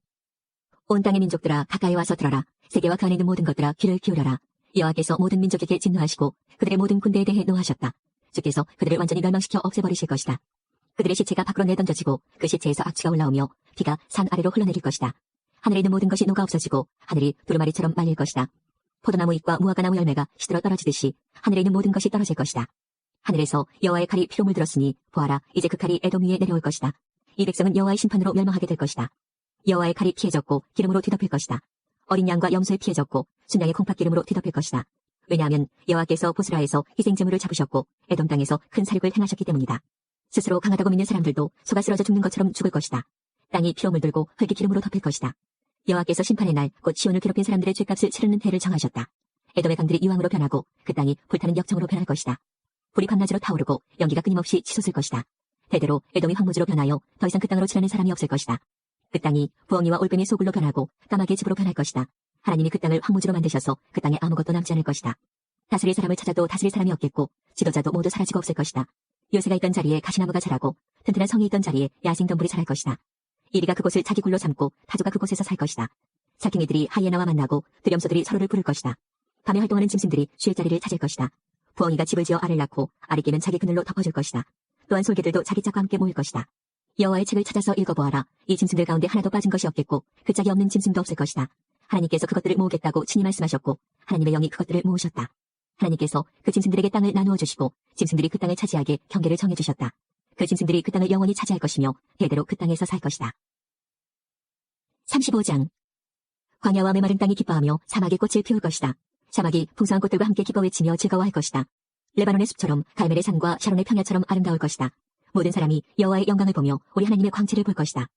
온 땅의 민족들아 가까이 와서 들어라. 세계와 그 안에 있는 모든 것들아 귀를 기울여라. 여호와께서 모든 민족에게 진노하시고 그들의 모든 군대에 대해 노하셨다. 주께서 그들을 완전히 멸망시켜 없애버리실 것이다. 그들의 시체가 밖으로 내던져지고 그 시체에서 악취가 올라오며 피가 산 아래로 흘러내릴 것이다. 하늘에 있는 모든 것이 녹아 없어지고 하늘이 두루마리처럼 말릴 것이다. 포도나무 잎과 무화과나무 열매가 시들어 떨어지듯이 하늘에 있는 모든 것이 떨어질 것이다. 하늘에서 여호와의 칼이 피로 물들었으니 보아라, 이제 그 칼이 에돔 위에 내려올 것이다. 이 백성은 여호와의 심판으로 멸망하게 될 것이다. 여호와의 칼이 피해졌고 기름으로 뒤덮일 것이다. 어린 양과 염소에 피해졌고 순양의 콩팥기름으로 뒤덮일 것이다. 왜냐하면 여호와께서 보스라에서 희생제물을 잡으셨고 에돔 땅에서 큰 사륙을 행하셨기 때문이다. 스스로 강하다고 믿는 사람들도 소가 쓰러져 죽는 것처럼 죽을 것이다. 땅이 피로 물들고 흙이 기름으로 덮일 것이다. 여호와께서 심판의 날 곧 시온을 괴롭힌 사람들의 죄값을 치르는 해를 정하셨다. 에돔의 강들이 유황으로 변하고 그 땅이 불타는 역정으로 변할 것이다. 불이 밤낮으로 타오르고 연기가 끊임없이 치솟을 것이다. 대대로 에돔이 황무지로 변하여 더 이상 그 땅으로 지나는 사람이 없을 것이다. 그 땅이 부엉이와 올빼미 소굴로 변하고 까마귀의 집으로 변할 것이다. 하나님이 그 땅을 황무지로 만드셔서 그 땅에 아무것도 남지 않을 것이다. 다스릴 사람을 찾아도 다스릴 사람이 없겠고 지도자도 모두 사라지고 없을 것이다. 요새가 있던 자리에 가시나무가 자라고 튼튼한 성이 있던 자리에 야생동물이 자랄 것이다. 이리가 그곳을 자기 굴로 삼고 타조가 그곳에서 살 것이다. 사킹이들이 하이에나와 만나고 두렴소들이 서로를 부를 것이다. 밤에 활동하는 짐승들이 쉴 자리를 찾을 것이다. 부엉이가 집을 지어 알을 낳고 알이 깨면 자기 그늘로 덮어줄 것이다. 또한 솔개들도 자기 짝과 함께 모일 것이다. 여호와의 책을 찾아서 읽어보아라. 이 짐승들 가운데 하나도 빠진 것이 없겠고 그 짝이 없는 짐승도 없을 것이다. 하나님께서 그것들을 모으겠다고 친히 말씀하셨고 하나님의 영이 그것들을 모으셨다. 하나님께서 그 짐승들에게 땅을 나누어 주시고 짐승들이 그 땅을 차지하게 경계를 정해 주셨다. 그 짐승들이 그 땅을 영원히 차지할 것이며 대대로 그 땅에서 살 것이다. 35장. 광야와 메마른 땅이 기뻐하며 사막의 꽃을 피울 것이다. 사막이 풍성한 꽃들과 함께 기뻐 외치며 즐거워할 것이다. 레바논의 숲처럼 갈멜의 산과 샤론의 평야처럼 아름다울 것이다. 모든 사람이 여호와의 영광을 보며 우리 하나님의 광채를 볼 것이다.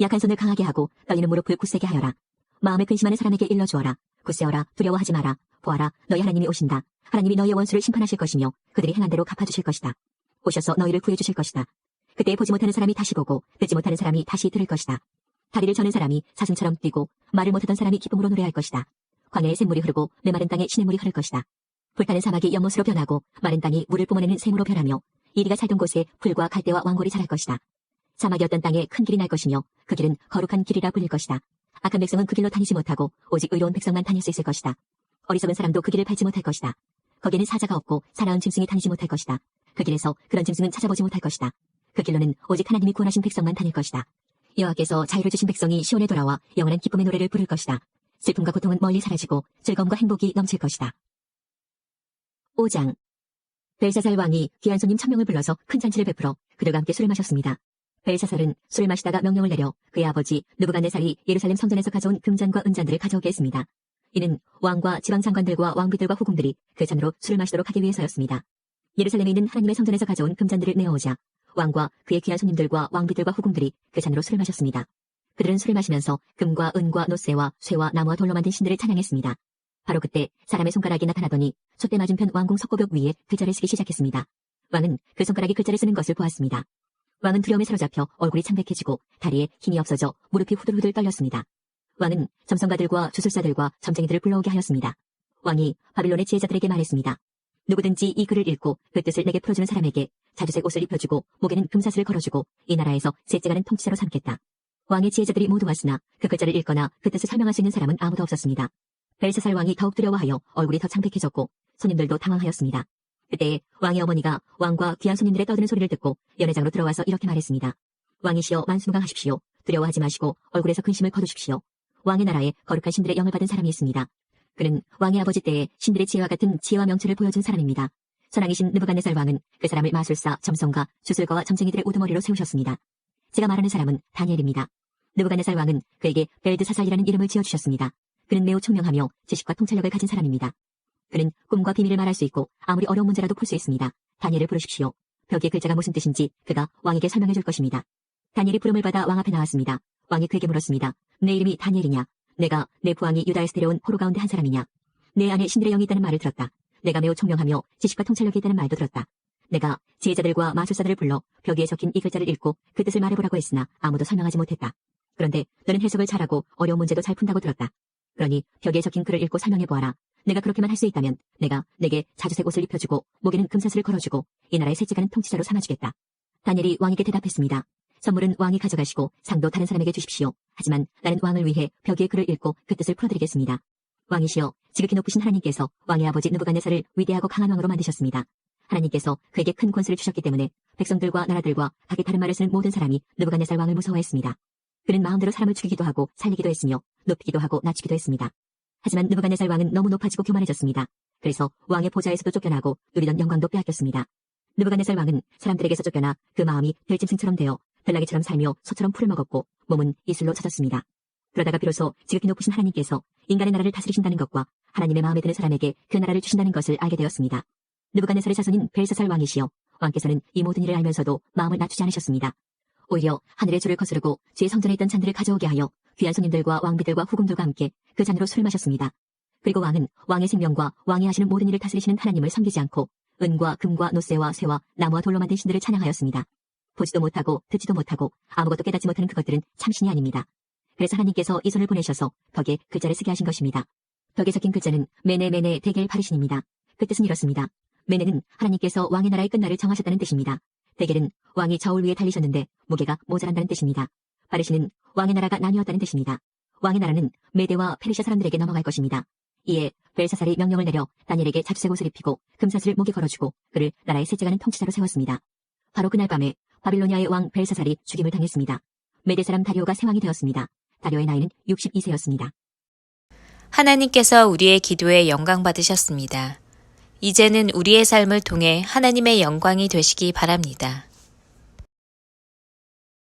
약한 손을 강하게 하고 떨리는 무릎을 굳세게 하여라. 마음에 근심하는 사람에게 일러주어라. 굳세어라. 두려워하지 마라. 보아라. 너희 하나님이 오신다. 하나님이 너희의 원수를 심판하실 것이며 그들이 행한 대로 갚아주실 것이다. 오셔서 너희를 구해주실 것이다. 그때 보지 못하는 사람이 다시 보고 듣지 못하는 사람이 다시 들을 것이다. 다리를 저는 사람이 사슴처럼 뛰고 말을 못하던 사람이 기쁨으로 노래할 것이다. 광야에 샘물이 흐르고 메마른 땅에 시냇물이 흐를 것이다. 불타는 사막이 연못으로 변하고 마른 땅이 물을 뿜어내는 샘으로 변하며 이리가 살던 곳에 풀과 갈대와 왕골이 자랄 것이다. 사막이 어떤 땅에 큰 길이 날 것이며 그 길은 거룩한 길이라 불릴 것이다. 악한 백성은 그 길로 다니지 못하고 오직 의로운 백성만 다닐 수 있을 것이다. 어리석은 사람도 그 길을 밟지 못할 것이다. 거기에는 사자가 없고 사나운 짐승이 다니지 못할 것이다. 그 길에서 그런 짐승은 찾아보지 못할 것이다. 그 길로는 오직 하나님이 구원하신 백성만 다닐 것이다. 여호와께서 자유를 주신 백성이 시온에 돌아와 영원한 기쁨의 노래를 부를 것이다. 슬픔과 고통은 멀리 사라지고 즐거움과 행복이 넘칠 것이다. 5장. 벨사살 왕이 귀한 손님 1000명을 불러서 큰 잔치를 베풀어 그들과 함께 술을 마셨습니다. 벨사살은 술을 마시다가 명령을 내려 그의 아버지 느부갓네살이 예루살렘 성전에서 가져온 금잔과 은잔들을 가져오게 했습니다. 이는 왕과 지방장관들과 왕비들과 후궁들이 그 잔으로 술을 마시도록 하기 위해서였습니다. 예루살렘에 있는 하나님의 성전에서 가져온 금잔들을 내어오자 왕과 그의 귀한 손님들과 왕비들과 후궁들이 그 잔으로 술을 마셨습니다. 그들은 술을 마시면서 금과 은과 노쇠와 쇠와 나무와 돌로 만든 신들을 찬양했습니다. 바로 그때 사람의 손가락이 나타나더니 촛대 맞은편 왕궁 석고벽 위에 글자를 쓰기 시작했습니다. 왕은 그 손가락이 글자를 쓰는 것을 보았습니다. 왕은 두려움에 사로잡혀 얼굴이 창백해지고 다리에 힘이 없어져 무릎이 후들후들 떨렸습니다. 왕은 점성가들과 주술사들과 점쟁이들을 불러오게 하였습니다. 왕이 바빌론의 지혜자들에게 말했습니다. 누구든지 이 글을 읽고 그 뜻을 내게 풀어주는 사람에게 자주색 옷을 입혀주고 목에는 금사슬을 걸어주고 이 나라에서 셋째가는 통치자로 삼겠다. 왕의 지혜자들이 모두 왔으나 그 글자를 읽거나 그 뜻을 설명할 수 있는 사람은 아무도 없었습니다. 벨사살 왕이 더욱 두려워하여 얼굴이 더 창백해졌고 손님들도 당황하였습니다. 그때 왕의 어머니가 왕과 귀한 손님들의 떠드는 소리를 듣고 연회장으로 들어와서 이렇게 말했습니다. 왕이시여 만수무강하십시오. 두려워하지 마시고 얼굴에서 근심을 거두십시오. 왕의 나라에 거룩한 신들의 영을 받은 사람이 있습니다. 그는 왕의 아버지 때에 신들의 지혜와 같은 지혜와 명철을 보여준 사람입니다. 선왕이신 느부갓네살 왕은 그 사람을 마술사, 점성가, 주술가와 점쟁이들의 우두머리로 세우셨습니다. 제가 말하는 사람은 다니엘입니다. 느부갓네살 왕은 그에게 벨드사살이라는 이름을 지어주셨습니다. 그는 매우 총명하며 지식과 통찰력을 가진 사람입니다. 그는 꿈과 비밀을 말할 수 있고 아무리 어려운 문제라도 풀 수 있습니다. 다니엘을 부르십시오. 벽의 글자가 무슨 뜻인지 그가 왕에게 설명해 줄 것입니다. 다니엘이 부름을 받아 왕 앞에 나왔습니다. 왕이 그에게 물었습니다. 내 이름이 다니엘이냐? 내가 내 부왕이 유다에서 데려온 포로 가운데 한 사람이냐? 내 안에 신들의 영이 있다는 말을 들었다. 내가 매우 총명하며 지식과 통찰력이 있다는 말도 들었다. 내가 지혜자들과 마술사들을 불러 벽에 적힌 이 글자를 읽고 그 뜻을 말해보라고 했으나 아무도 설명하지 못했다. 그런데 너는 해석을 잘하고 어려운 문제도 잘 푼다고 들었다. 그러니 벽에 적힌 글을 읽고 설명해보아라. 내가 그렇게만 할 수 있다면 내가 내게 자주색 옷을 입혀주고 목에는 금사슬을 걸어주고 이 나라의 셋째가는 통치자로 삼아주겠다. 다니엘이 왕에게 대답했습니다. 선물은 왕이 가져가시고 상도 다른 사람에게 주십시오. 하지만 나는 왕을 위해 벽에 글을 읽고 그 뜻을 풀어드리겠습니다. 왕이시여, 지극히 높으신 하나님께서 왕의 아버지 느부갓네살을 위대하고 강한 왕으로 만드셨습니다. 하나님께서 그에게 큰 권세를 주셨기 때문에 백성들과 나라들과 각기 다른 말을 쓰는 모든 사람이 느부갓네살 왕을 무서워했습니다. 그는 마음대로 사람을 죽이기도 하고 살리기도 했으며 높이기도 하고 낮추기도 했습니다. 하지만 느부갓네살 왕은 너무 높아지고 교만해졌습니다. 그래서 왕의 보좌에서도 쫓겨나고 누리던 영광도 빼앗겼습니다. 느부갓네살 왕은 사람들에게서 쫓겨나 그 마음이 들짐승처럼 되어 들나귀처럼 살며 소처럼 풀을 먹었고 몸은 이슬로 젖었습니다. 그러다가 비로소 지극히 높으신 하나님께서 인간의 나라를 다스리신다는 것과 하나님의 마음에 드는 사람에게 그 나라를 주신다는 것을 알게 되었습니다. 느부갓네살의 자손인 벨사살 왕이시여, 왕께서는 이 모든 일을 알면서도 마음을 낮추지 않으셨습니다. 오히려 하늘의 주를 거스르고 주의 성전에 있던 잔들을 가져오게 하여 귀한 손님들과 왕비들과 후궁들과 함께 그 잔으로 술을 마셨습니다. 그리고 왕은 왕의 생명과 왕이 하시는 모든 일을 다스리시는 하나님을 섬기지 않고 은과 금과 노쇠와 쇠와 나무와 돌로 만든 신들을 찬양하였습니다. 보지도 못하고 듣지도 못하고 아무것도 깨닫지 못하는 그것들은 참신이 아닙니다. 그래서 하나님께서 이 손을 보내셔서 벽에 글자를 쓰게 하신 것입니다. 벽에 적힌 글자는 메네 데겔 바르신입니다. 그 뜻은 이렇습니다. 메네는 하나님께서 왕의 나라의 끝날을 정하셨다는 뜻입니다. 데겔은 왕이 저울 위에 달리셨는데 무게가 모자란다는 뜻입니다. 바르신은 왕의 나라가 나뉘었다는 뜻입니다. 왕의 나라는 메대와 페르시아 사람들에게 넘어갈 것입니다. 이에 벨사살이 명령을 내려 다니엘에게 자주색 옷을 입히고 금사슬을 목에 걸어주고 그를 나라의 셋째가는 통치자로 세웠습니다. 바로 그날 밤에 바빌로니아의 왕 벨사살이 죽임을 당했습니다. 메대 사람 다리오가 세왕이 되었습니다. 다리오의 나이는 62세였습니다. 하나님께서 우리의 기도에 영광 받으셨습니다. 이제는 우리의 삶을 통해 하나님의 영광이 되시기 바랍니다.